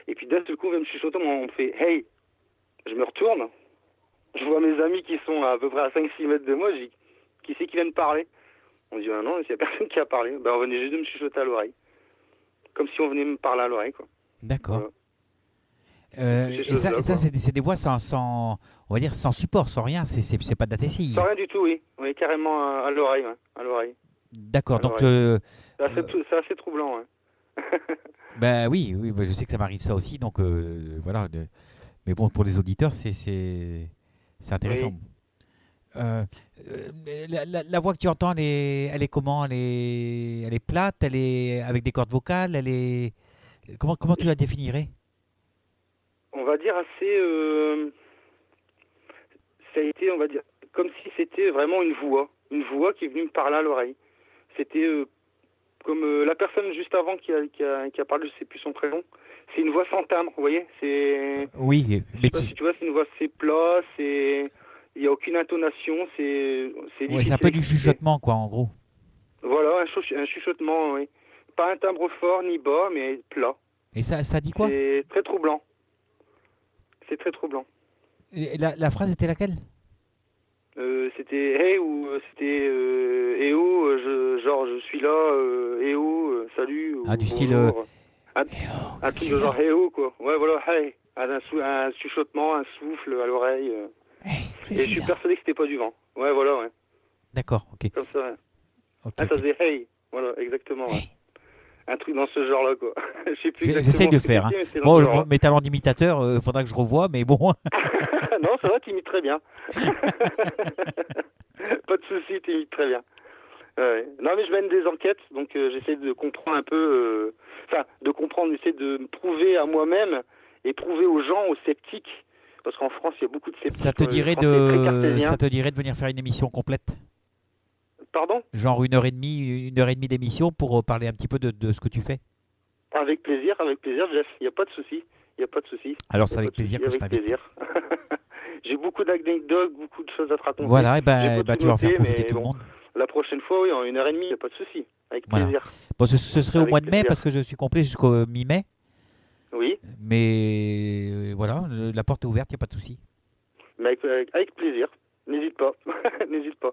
Et puis d'un seul coup, on vient me chuchoter, on me fait « Hey !» Je me retourne. Je vois mes amis qui sont à peu près à 5-6 mètres de moi. Je dis « Qui c'est qui vient de parler ?» On dit « Ah non, il n'y a personne qui a parlé. » Ben, on venait juste de me chuchoter à l'oreille. Comme si on venait me parler à l'oreille, quoi. D'accord. Voilà. Et ça c'est des voix on va dire sans support, sans rien, c'est pas de la TCI. Sans rien du tout, oui. Oui, carrément à l'oreille, ouais. À l'oreille. D'accord, donc... C'est assez troublant, ouais. Ben oui, je sais que ça m'arrive ça aussi, donc voilà. Mais bon, pour les auditeurs, c'est intéressant. Oui. La voix que tu entends, elle est comment? Elle est plate, elle est avec des cordes vocales, elle est... Comment tu la définirais? On va dire assez... ça a été, on va dire, comme si c'était vraiment une voix qui est venue me parler à l'oreille. C'était comme la personne juste avant qui a parlé, je sais plus son prénom. C'est une voix sans timbre, vous voyez. Oui, je sais pas si tu vois, c'est une voix, c'est plat, il n'y a aucune intonation, c'est difficile. Ouais, c'est un peu du chuchotement, quoi, en gros. Voilà, un chuchotement, oui. Pas un timbre fort ni bas, mais plat. Et ça dit quoi? C'est très troublant. C'est très troublant. Et la phrase était laquelle? C'était hey ou c'était eh oh, genre je suis là, eh oh, salut. Ah, du style. Un truc de genre hey oh, quoi. Ouais, voilà, hey. Un chuchotement, un souffle à l'oreille. Et je suis persuadé que c'était pas du vent. Ouais, voilà, ouais. D'accord, ok. Comme ça, ouais. Okay, ça faisait hey. Voilà, exactement, ouais. Un truc dans ce genre-là, quoi. Je sais plus exactement. J'essaye de faire. Hein. Bon, mes talents d'imitateur, faudra que je revoie, mais bon. Non, ça va, t'imites très bien. Pas de souci, t'imites très bien. Ouais. Non, mais je mène des enquêtes, donc j'essaie de comprendre un peu... j'essaie de me prouver à moi-même et prouver aux gens, aux sceptiques, parce qu'en France, il y a beaucoup de sceptiques. Ça te dirait de venir faire une émission complète? Pardon? Genre 1h30 d'émission pour parler un petit peu de ce que tu fais? Avec plaisir, Jeff. Il n'y a pas de souci. Alors c'est avec plaisir que je t'invite. J'ai beaucoup d'anecdotes, beaucoup de choses à te raconter. Voilà, et tu vas en faire profiter tout le monde. La prochaine fois, oui, en 1h30, il n'y a pas de souci. Avec plaisir. Bon, ce serait au mois de mai parce que je suis complet jusqu'au mi-mai. Oui. Mais voilà, la porte est ouverte, il n'y a pas de souci. Mais avec plaisir. N'hésite pas. N'hésite pas.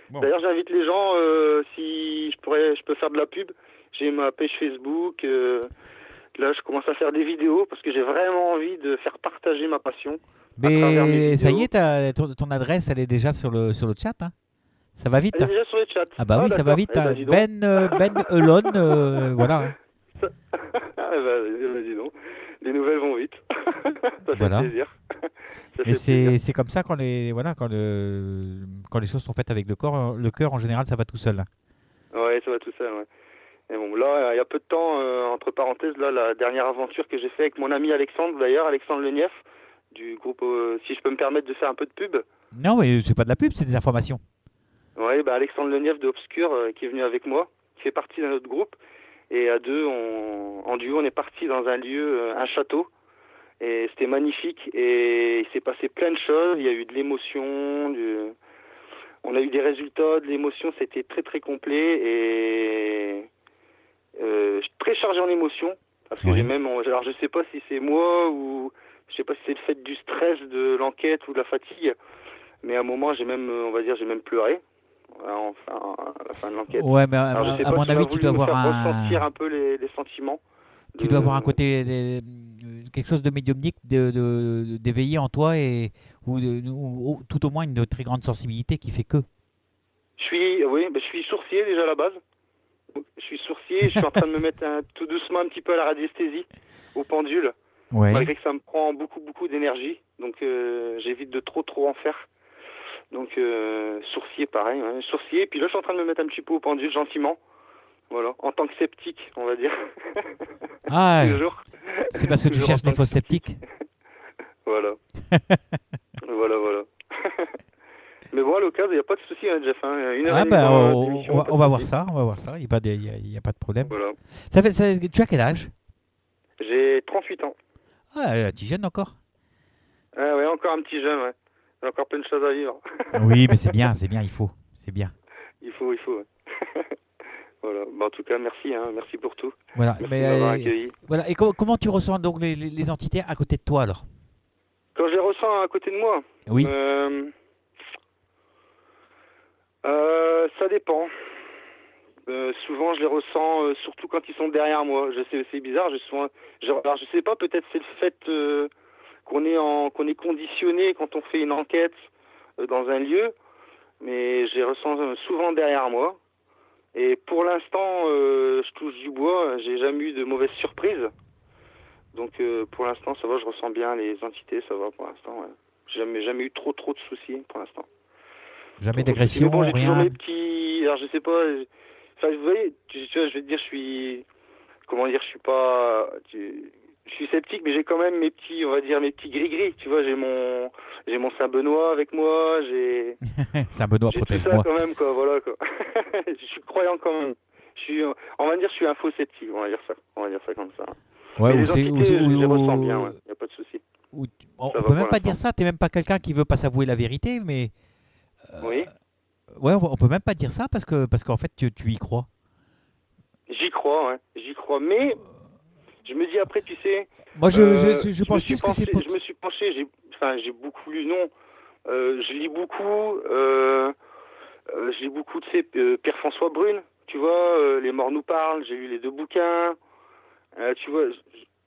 Bon. D'ailleurs, j'invite les gens, si je peux faire de la pub. J'ai ma page Facebook. Là, je commence à faire des vidéos parce que j'ai vraiment envie de faire partager ma passion. Mais ça y est, ton adresse, elle est déjà sur le chat. Hein, ça va vite. Elle est déjà sur le chat. Ah bah oui, ça va vite. Ben Elon, voilà. Dis donc. Les nouvelles vont vite. Ça fait plaisir. Mais c'est comme ça quand les choses sont faites avec le cœur, en général, ça va tout seul. Ouais, ça va tout seul, ouais. Et bon, là, il y a peu de temps, entre parenthèses, là, la dernière aventure que j'ai fait avec mon ami Alexandre, d'ailleurs, Alexandre Lenief, du groupe, si je peux me permettre de faire un peu de pub. Non, mais c'est pas de la pub, c'est des informations. Ouais, Alexandre Lenief de Obscur, qui est venu avec moi, qui fait partie d'un autre groupe. Et à deux, en duo, on est parti dans un lieu, un château. Et c'était magnifique. Et il s'est passé plein de choses. Il y a eu de l'émotion, on a eu des résultats, de l'émotion. C'était très, très complet. Et très chargé en émotions. Parce que j'ai même... Alors, je sais pas si c'est moi ou Je sais pas si c'est le fait du stress de l'enquête ou de la fatigue, mais à un moment, j'ai même, on va dire, j'ai même pleuré. Enfin, à la fin de l'enquête. Ouais, mais Alors, je sais à pas mon si on a avis, tu voulu dois me avoir faire ressentir un peu les sentiments. tu dois avoir un côté, quelque chose de médiumnique, d'éveillé en toi, ou tout au moins une très grande sensibilité qui fait que. Oui, je suis sourcier déjà à la base. Je suis sourcier, je suis en train de me mettre tout doucement un petit peu à la radiesthésie, au pendule, Ouais. malgré que ça me prend beaucoup d'énergie, donc j'évite de trop en faire. Donc sourcier pareil, hein, sourcier, puis là je suis en train de me mettre un petit peu au pendule gentiment, voilà, en tant que sceptique, on va dire. Ah, Toujours. c'est parce que tu Toujours cherches en tant des faux que sceptique. sceptiques. Voilà. Voilà. Mais bon, à l'occasion, il n'y a pas de souci, hein, Jeff. Hein. Une heure et Ah, demie ben, d'émission, pas on de va voir souci. ça, il n'y a, pas de problème. Voilà. Tu as quel âge? J'ai 38 ans. Ah, tu es jeune encore? Ah ouais, encore un petit jeune, ouais. J'ai encore plein de choses à vivre. Oui, mais c'est bien, il faut. C'est bien. Il faut, ouais. Voilà. Bah, en tout cas, merci, hein. Merci pour tout. Voilà. Merci de m'avoir accueilli. Voilà. Et comment tu ressens donc les entités à côté de toi alors? Quand je les ressens à côté de moi, Oui. Ça dépend. Souvent, je les ressens, surtout quand ils sont derrière moi. C'est bizarre. Alors, je sais pas. Peut-être c'est le fait qu'on est conditionné quand on fait une enquête dans un lieu, mais je les ressens souvent derrière moi. Et pour l'instant, je touche du bois. J'ai jamais eu de mauvaises surprises. Donc, pour l'instant, ça va. Je ressens bien les entités. Ça va pour l'instant. Ouais. J'ai jamais eu trop de soucis pour l'instant. Jamais d'agression, bon, j'ai toujours rien. mes petits. Alors, je sais pas. Enfin, vous voyez, tu vois, je vais te dire, je suis. Comment dire, je suis pas. Je suis sceptique, mais j'ai quand même mes petits, on va dire, mes petits gris-gris. Tu vois, j'ai mon Saint-Benoît avec moi. Saint-Benoît, j'ai tout ça protège-moi. quand même, quoi. Voilà, quoi. Je suis croyant quand même. On va dire, je suis un faux sceptique. On va dire ça comme ça. Ouais, mais les entités, je les ressens bien. Ouais. Y a pas de souci. On peut même pas dire ça. T'es même pas quelqu'un qui veut pas s'avouer la vérité, mais. Oui. Ouais, on peut même pas dire ça parce qu'en fait tu y crois. J'y crois, mais je me dis après, tu sais. Moi, je pense plus que c'est. Je me suis penché, j'ai beaucoup lu, non. Je lis beaucoup. Je lis beaucoup, tu sais, Pierre-François Brune, tu vois, Les morts nous parlent. J'ai lu les 2 bouquins. Tu vois,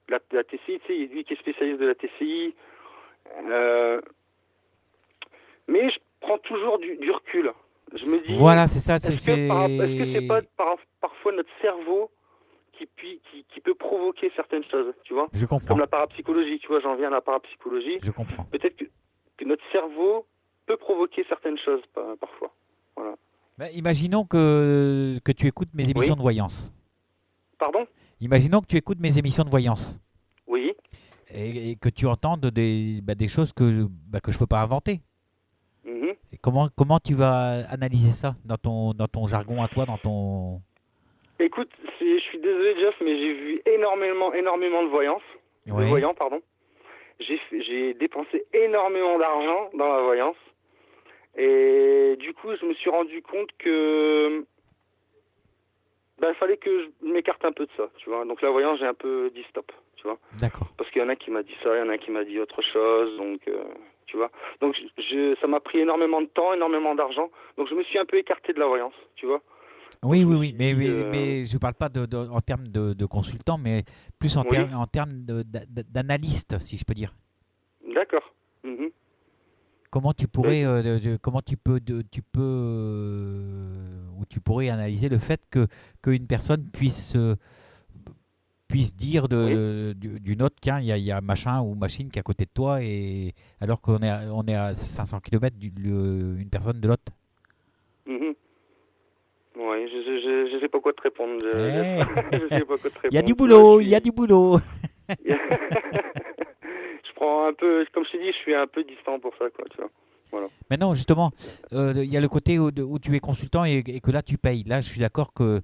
la TCI, tu sais, lui qui est spécialiste de la TCI. Mais je prends toujours du recul. Je me dis. Voilà, c'est ça. Est-ce que c'est pas parfois notre cerveau qui peut provoquer certaines choses, tu vois? Je comprends. Comme la parapsychologie, tu vois, j'en viens à la parapsychologie. Je comprends. Peut-être que notre cerveau peut provoquer certaines choses parfois. Voilà. Mais imaginons que tu écoutes mes émissions de voyance. Pardon? Imaginons que tu écoutes mes émissions de voyance. Oui. Et que tu entendes des choses que je peux pas inventer. Mm-hmm. Et comment tu vas analyser ça dans ton jargon à toi, dans ton... Écoute, je suis désolé Jeff, mais j'ai vu énormément de voyance. Ouais. De voyants, pardon. J'ai dépensé énormément d'argent dans la voyance. Et du coup, je me suis rendu compte que il fallait que je m'écarte un peu de ça, tu vois. Donc la voyance, j'ai un peu dit stop, tu vois. D'accord. Parce qu'il y en a qui m'a dit ça, il y en a qui m'a dit autre chose, donc tu vois. Donc ça m'a pris énormément de temps, énormément d'argent. Donc je me suis un peu écarté de la voyance, tu vois. Oui, mais je parle pas en termes de consultant, mais plus en termes d'analyste, si je peux dire. D'accord. Mm-hmm. Comment tu pourrais, tu pourrais analyser le fait qu'une personne puisse dire d'une autre, tiens, il y a machin ou machine qui est à côté de toi, et alors qu'on est à 500 km une personne de l'autre. Mm-hmm. Oui, je sais pas quoi te répondre. Je sais pas quoi te répondre. Il y a du boulot, il y a du boulot. Je prends un peu, comme je t'ai dit, je suis un peu distant pour ça, quoi, tu vois. Voilà. Maintenant, justement, il y a le côté où tu es consultant et que là, tu payes. Là, je suis d'accord que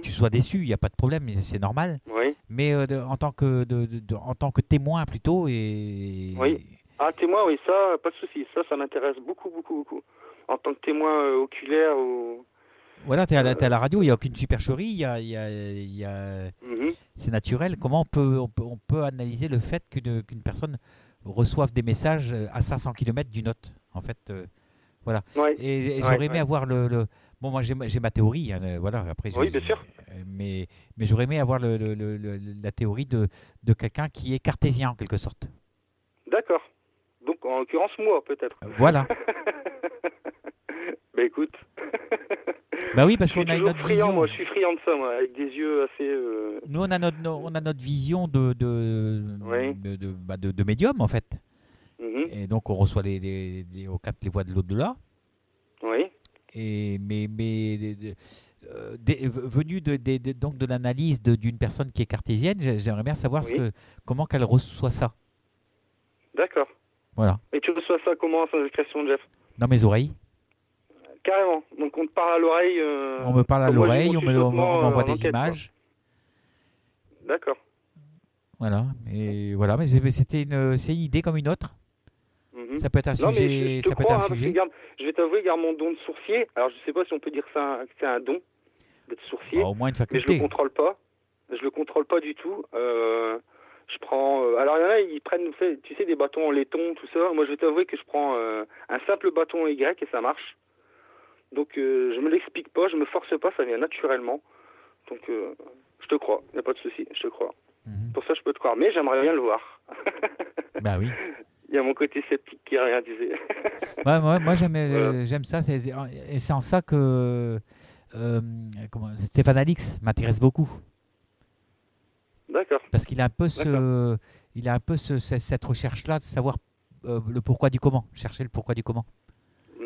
tu sois déçu, il n'y a pas de problème, c'est normal. Oui. Mais en tant que témoin plutôt. Oui. Ah, témoin, oui, ça, pas de souci. Ça m'intéresse beaucoup. En tant que témoin oculaire ou... Voilà, t'es à la radio, il n'y a aucune supercherie, Mhm. c'est naturel. Comment on peut analyser le fait qu'une personne reçoive des messages à 500 km d'une autre, en fait, voilà. Ouais. Et Ouais, j'aurais aimé ouais. avoir bon, moi j'ai ma théorie, hein, voilà. Après, Oui, bien sûr. mais j'aurais aimé avoir la théorie de quelqu'un qui est cartésien en quelque sorte. D'accord. Donc, en l'occurrence, moi, peut-être. Voilà. Bah écoute. Bah oui, parce Je suis qu'on a une toujours autre friand, vision. moi. Je suis friand de ça, moi, avec des yeux assez... Nous, on a notre vision Oui. de médium, en fait. Mhm. Et donc, on reçoit on capte les voix de l'au-delà. Oui. Et, venu donc de l'analyse d'une personne qui est cartésienne, j'aimerais bien savoir Oui. comment qu'elle reçoit ça. D'accord. Voilà. Et tu reçois ça comment, sans discrétion, Jeff? Dans mes oreilles. Carrément. Donc, on te parle à l'oreille... On me parle à comme moi, j'ai l'oreille, mon on chuchotement, m'envoie en des enquête, quoi. images. D'accord. Voilà. Et voilà. Mais c'est une idée comme une autre. Mhm. Ça peut être un Non, mais sujet. je te Ça peut être crois, un hein, parce que sujet. je vais t'avouer, garde mon don de sourcier. Alors, je sais pas si on peut dire ça, que c'est un don d'être sourcier, Au moins une mais je le faculté. contrôle pas. Je le contrôle pas du tout. Je prends. Alors, il y en a, ils prennent, tu sais, des bâtons en laiton, tout ça. Moi, je vais t'avouer que je prends un simple bâton Y et ça marche. Donc, je me l'explique pas, je me force pas, ça vient naturellement. Donc, je te crois, y a pas de souci, je te crois. Mhm. Pour ça, je peux te croire, mais j'aimerais bien le voir. Bah oui. Il y a mon côté sceptique qui rien disait. Ouais, moi Voilà. j'aime ça. Et c'est en ça que Stéphane Alix m'intéresse beaucoup. D'accord, Parce qu'il a un peu d'accord. cette recherche-là de savoir le pourquoi du comment. Chercher le pourquoi du comment.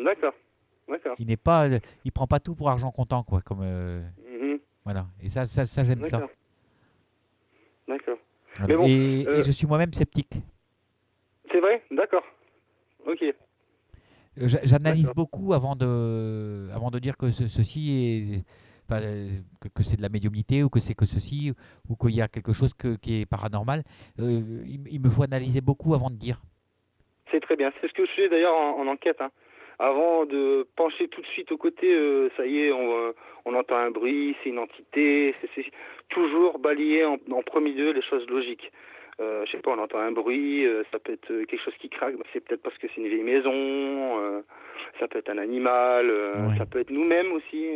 D'accord, d'accord. Il prend pas tout pour argent comptant, quoi. Mhm. Voilà. Et ça j'aime ça. D'accord, d'accord. Voilà. Mais bon, Et je suis moi-même sceptique. c'est vrai? D'accord. Ok, J'analyse d'accord. beaucoup avant de dire que ceci est, enfin, que c'est de la médiumnité ou que c'est que ceci ou qu'il y a quelque chose qui est paranormal. Il me faut analyser beaucoup avant de dire. C'est très bien. C'est ce que je fais d'ailleurs en enquête, hein. Avant de pencher tout de suite au côté, ça y est, on entend un bruit, c'est une entité. C'est toujours balayer en premier lieu les choses logiques. Je sais pas, on entend un bruit, ça peut être quelque chose qui craque, bah, c'est peut-être parce que c'est une vieille maison, ça peut être un animal, Ouais. ça peut être nous-mêmes aussi,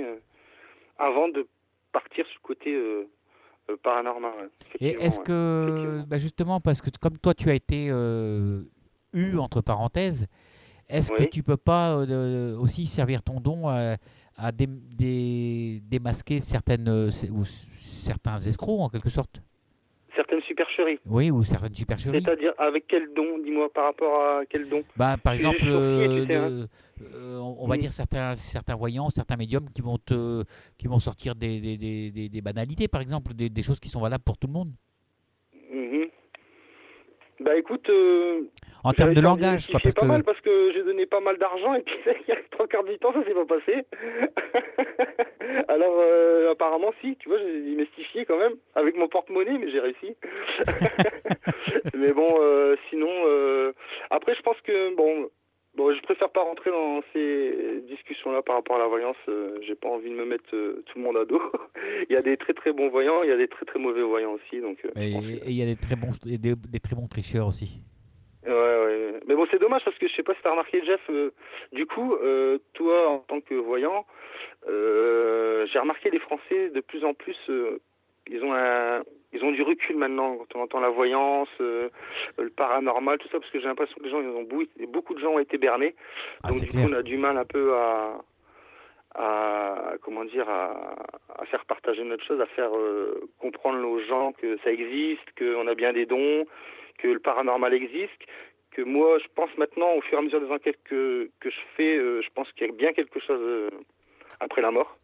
avant de partir sur le côté paranormal, ouais. Et Effectivement, est-ce ouais. que, Effectivement. bah justement, parce que comme toi tu as été eu entre parenthèses, est-ce que Oui. tu peux pas aussi servir ton don à démasquer certains escrocs en quelque sorte? Certaines supercheries. Oui, ou certaines supercheries. C'est-à-dire avec quel don, dis-moi, par rapport à quel don? Bah, par Je suis exemple, juste sourcier, tu sais, hein. on va dire certains voyants, certains médiums qui vont sortir des banalités, par exemple, des choses qui sont valables pour tout le monde. Mhm. Bah écoute, En j'ai termes de réussi à me langage, quoi, démystifier parce pas que mal parce que j'ai donné pas mal d'argent et puis il y a 3 quarts du temps ça s'est pas passé. Alors apparemment si, tu vois, j'ai démystifié quand même avec mon porte-monnaie, mais j'ai réussi. Mais bon, sinon, après je pense que bon, je préfère pas rentrer dans ces discussions-là par rapport à la voyance. J'ai pas envie de me mettre tout le monde à dos. Il y a des très très bons voyants, il y a des très très mauvais voyants aussi, donc je pense que... et il y a des très bons tricheurs aussi. Ouais, ouais. Mais bon, c'est dommage parce que je sais pas si t'as remarqué, Jeff, du coup, toi, en tant que voyant, j'ai remarqué les Français, de plus en plus, ils ont du recul maintenant quand on entend la voyance, le paranormal, tout ça, parce que j'ai l'impression que les gens, beaucoup de gens ont été bernés. Ah, Donc, c'est du coup, clair. on a du mal un peu comment dire, à faire partager notre chose, à faire comprendre aux gens que ça existe, qu'on a bien des dons, que le paranormal existe, que moi je pense maintenant au fur et à mesure des enquêtes que je fais, je pense qu'il y a bien quelque chose après la mort.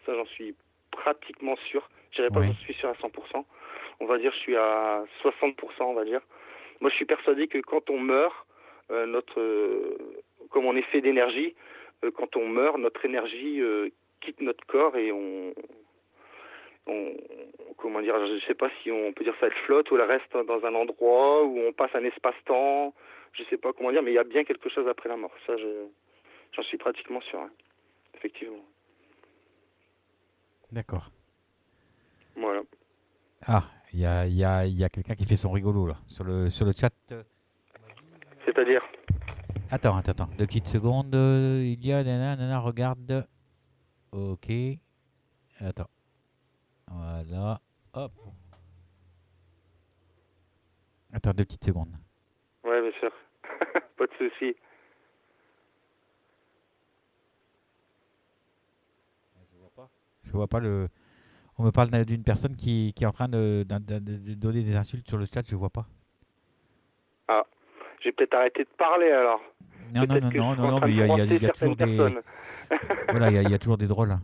Ça j'en suis pratiquement sûr. Je dirais pas que Oui. j'en suis sûr à 100%. On va dire je suis à 60%, on va dire. Moi je suis persuadé que quand on meurt, comme on est fait d'énergie, quand on meurt, notre énergie quitte notre corps et comment dire, je sais pas si on peut dire ça, elle flotte ou elle reste dans un endroit où on passe un espace-temps, je sais pas comment dire, mais il y a bien quelque chose après la mort. Ça, j'en suis pratiquement sûr, hein. Effectivement. D'accord. Voilà. Ah, il y a quelqu'un qui fait son rigolo là sur le chat. C'est-à-dire? Attends, 2 petites secondes. Il y a nana, regarde. Ok. Attends. Voilà. Hop. Attends 2 petites secondes. Ouais, bien sûr. Pas de souci. Je vois pas le. On me parle d'une personne qui est en train de donner des insultes sur le chat. Je vois pas. Ah, j'ai peut-être arrêté de parler alors. Non, Peut-être que je suis en non, train mais de froisser il y a toujours certaines personnes. Voilà, il y a toujours des drôles. Hein.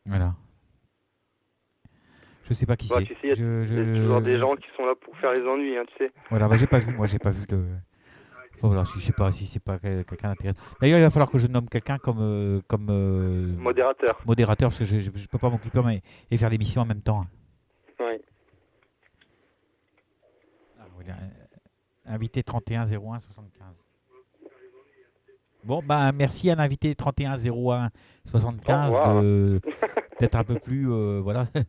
Voilà. Je sais pas qui Bon, c'est. tu sais, il y a toujours des gens qui sont là pour faire les ennuis, hein, tu sais. Voilà, bah, j'ai pas vu le. Bon, voilà, si c'est pas quelqu'un d'intéressant. D'ailleurs, il va falloir que je nomme quelqu'un comme Modérateur. modérateur parce que je peux pas m'occuper et faire l'émission en même temps. Oui. Ah, voilà. Invité 31 01 75. Bon, bah merci à l'invité 31 01 75 d'être un peu plus voilà. Ah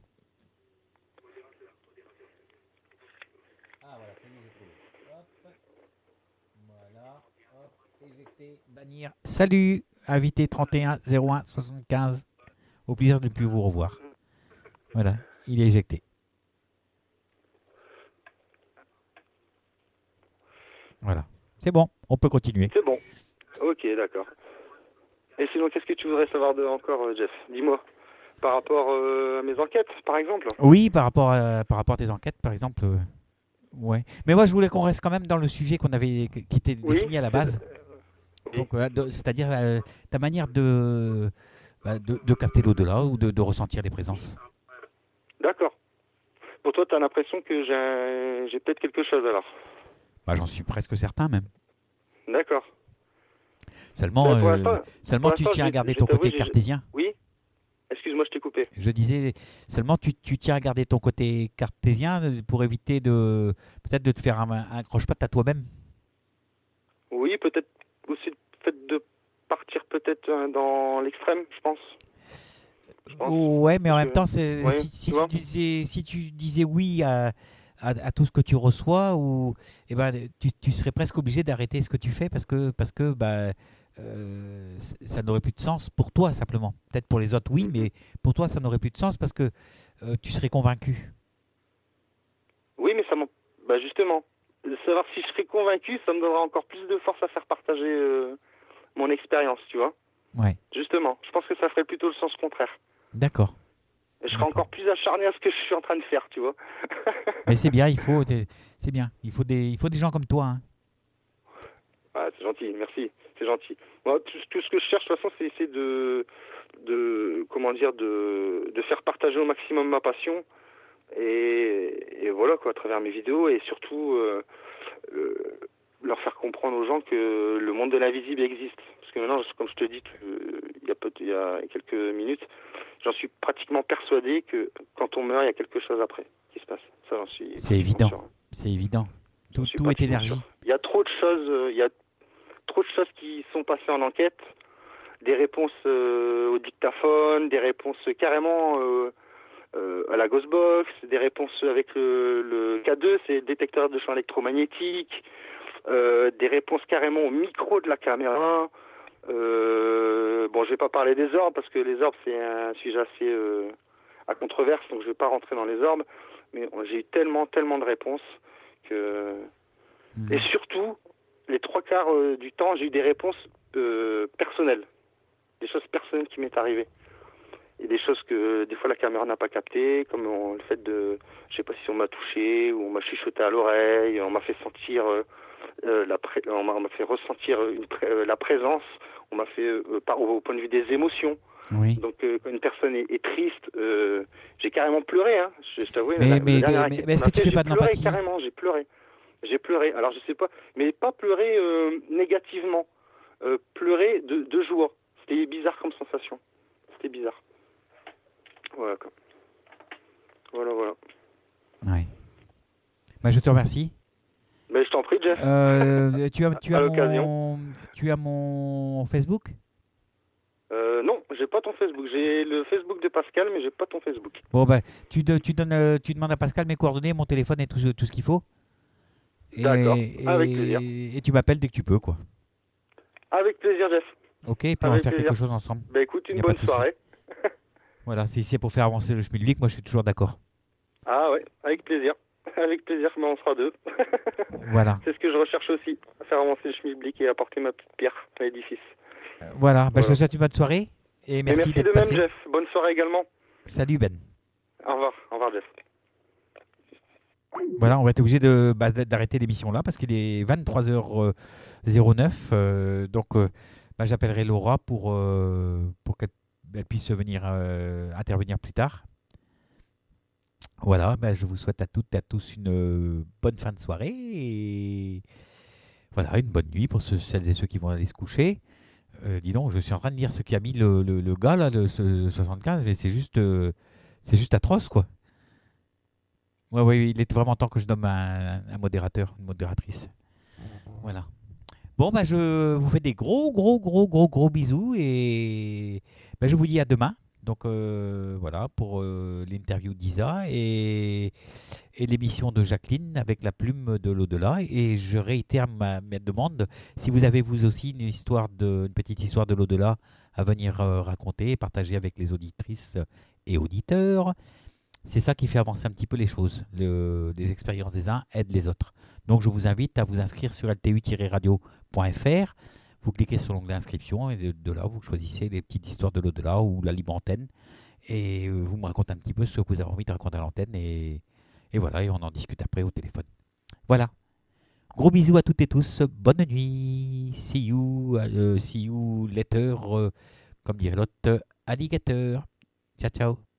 voilà, ça y est, j'ai trouvé. Hop. Voilà, hop, éjecter, bannir. Salut, invité 31 01 75. Au plaisir de ne plus vous revoir. Voilà, il est éjecté. Voilà, c'est bon, on peut continuer. C'est bon. Ok, d'accord. Et sinon, qu'est-ce que tu voudrais savoir encore, Jeff? Dis-moi. Par rapport à mes enquêtes, par exemple? Oui, par rapport à tes enquêtes, par exemple. Ouais. Mais moi, je voulais qu'on reste quand même dans le sujet qui était défini à la base. Oui. Donc, c'est-à-dire ta manière de capter l'au-delà ou de ressentir les présences. D'accord. Pour toi, tu as l'impression que j'ai peut-être quelque chose alors? Bah, j'en suis presque certain même. D'accord. Seulement, pour l'instant, tu tiens à garder ton t'avoue, côté cartésien. Oui? Excuse-moi, je t'ai coupé. Je disais, seulement tu tiens à garder ton côté cartésien pour éviter peut-être de te faire un croche-patte à toi-même. Oui, peut-être aussi le fait de partir peut-être dans l'extrême, je pense. Ouais, mais en même temps, ouais, si tu disais oui à tout ce que tu reçois, eh ben, tu serais presque obligé d'arrêter ce que tu fais parce que ça n'aurait plus de sens pour toi simplement. Peut-être pour les autres, oui, mais pour toi, ça n'aurait plus de sens parce que tu serais convaincu. Oui, mais justement, savoir si je serais convaincu, ça me donnera encore plus de force à faire partager mon expérience, tu vois. Ouais. Justement, je pense que ça ferait plutôt le sens contraire. D'accord. Et je serais encore plus acharné à ce que je suis en train de faire, tu vois. Mais c'est bien, c'est bien. Il faut des gens comme toi. Hein. Ah, c'est gentil, merci, c'est gentil. Moi, tout ce que je cherche, de toute façon, c'est essayer de faire partager au maximum ma passion. Et voilà, quoi, à travers mes vidéos, et surtout leur faire comprendre aux gens que le monde de l'invisible existe. Parce que maintenant, comme je te dis il y a quelques minutes, j'en suis pratiquement persuadé que quand on meurt, il y a quelque chose après qui se passe. Ça, j'en suis. C'est évident. Sûr. C'est évident. Tout est énergie. Sûr. Il y a trop de choses, qui sont passées en enquête. Des réponses au dictaphone, des réponses carrément à la Ghostbox, des réponses avec le K2, c'est le détecteur de champs électromagnétiques, des réponses carrément au micro de la caméra. Bon, je vais pas parler des orbes parce que les orbes c'est un sujet assez à controverse, donc je vais pas rentrer dans les orbes. Mais j'ai eu tellement de réponses que et surtout les 3/4 du temps j'ai eu des réponses personnelles, des choses personnelles qui m'est arrivées. Et des choses que des fois la caméra n'a pas captées, comme le fait de, je sais pas si on m'a touché ou on m'a chuchoté à l'oreille, on m'a fait sentir on m'a fait ressentir la présence, on m'a fait au point de vue des émotions. Oui. Donc quand une personne est triste, j'ai carrément pleuré, hein. Je t'avoue. Mais est-ce que tu fais pas de l'empathie? Carrément, j'ai pleuré. Alors je sais pas, mais pas pleurer négativement, pleurer de joie. C'était bizarre comme sensation. C'était bizarre. Voilà. Voilà. Ouais. Bah, je te remercie. Mais je t'en prie, Jeff. Tu as mon Facebook? Non, j'ai pas ton Facebook. J'ai le Facebook de Pascal, mais j'ai pas ton Facebook. Bon, ben, tu demandes à Pascal mes coordonnées, mon téléphone et tout ce qu'il faut. D'accord, avec plaisir. Et tu m'appelles dès que tu peux, quoi. Avec plaisir, Jeff. Ok, et puis on va Avec faire plaisir. quelque chose ensemble. Bah écoute, Y une a pas bonne de souci. soirée. Voilà, si c'est pour faire avancer le schmilblick, moi je suis toujours d'accord. Ah ouais, avec plaisir. Avec plaisir, mais on sera deux. Voilà. C'est ce que je recherche aussi, faire avancer le schmilblick et apporter ma petite pierre à l'édifice. Voilà, bah, je te Voilà. souhaite une bonne soirée et Et merci merci d'être de même, passé. Jeff. Bonne soirée également. Salut Ben. Au revoir, Jeff. Voilà, on va être obligé d'arrêter l'émission là parce qu'il est 23h09. Donc, j'appellerai Laura pour qu'elle puisse venir intervenir plus tard. Voilà, je vous souhaite à toutes et à tous une bonne fin de soirée et voilà, une bonne nuit pour celles et ceux qui vont aller se coucher. Dis donc, je suis en train de lire ce qu'a mis le gars là, le 75, mais c'est juste atroce quoi. Ouais, il est vraiment temps que je nomme un modérateur, une modératrice. Voilà. Bon, je vous fais des gros bisous et je vous dis à demain. Donc voilà pour l'interview d'Isa et l'émission de Jacqueline avec la plume de l'au-delà. Et je réitère ma demande. Si vous avez vous aussi une petite histoire de l'au-delà à venir raconter et partager avec les auditrices et auditeurs, c'est ça qui fait avancer un petit peu les choses. Les expériences des uns aident les autres. Donc je vous invite à vous inscrire sur ltu-radio.fr. Vous cliquez sur l'onglet inscription et de là, vous choisissez les petites histoires de l'au-delà ou la libre antenne. Et vous me racontez un petit peu ce que vous avez envie de raconter à l'antenne. Et voilà, et on en discute après au téléphone. Voilà. Gros bisous à toutes et tous. Bonne nuit. See you later. Comme dirait l'autre, alligator. Ciao, ciao.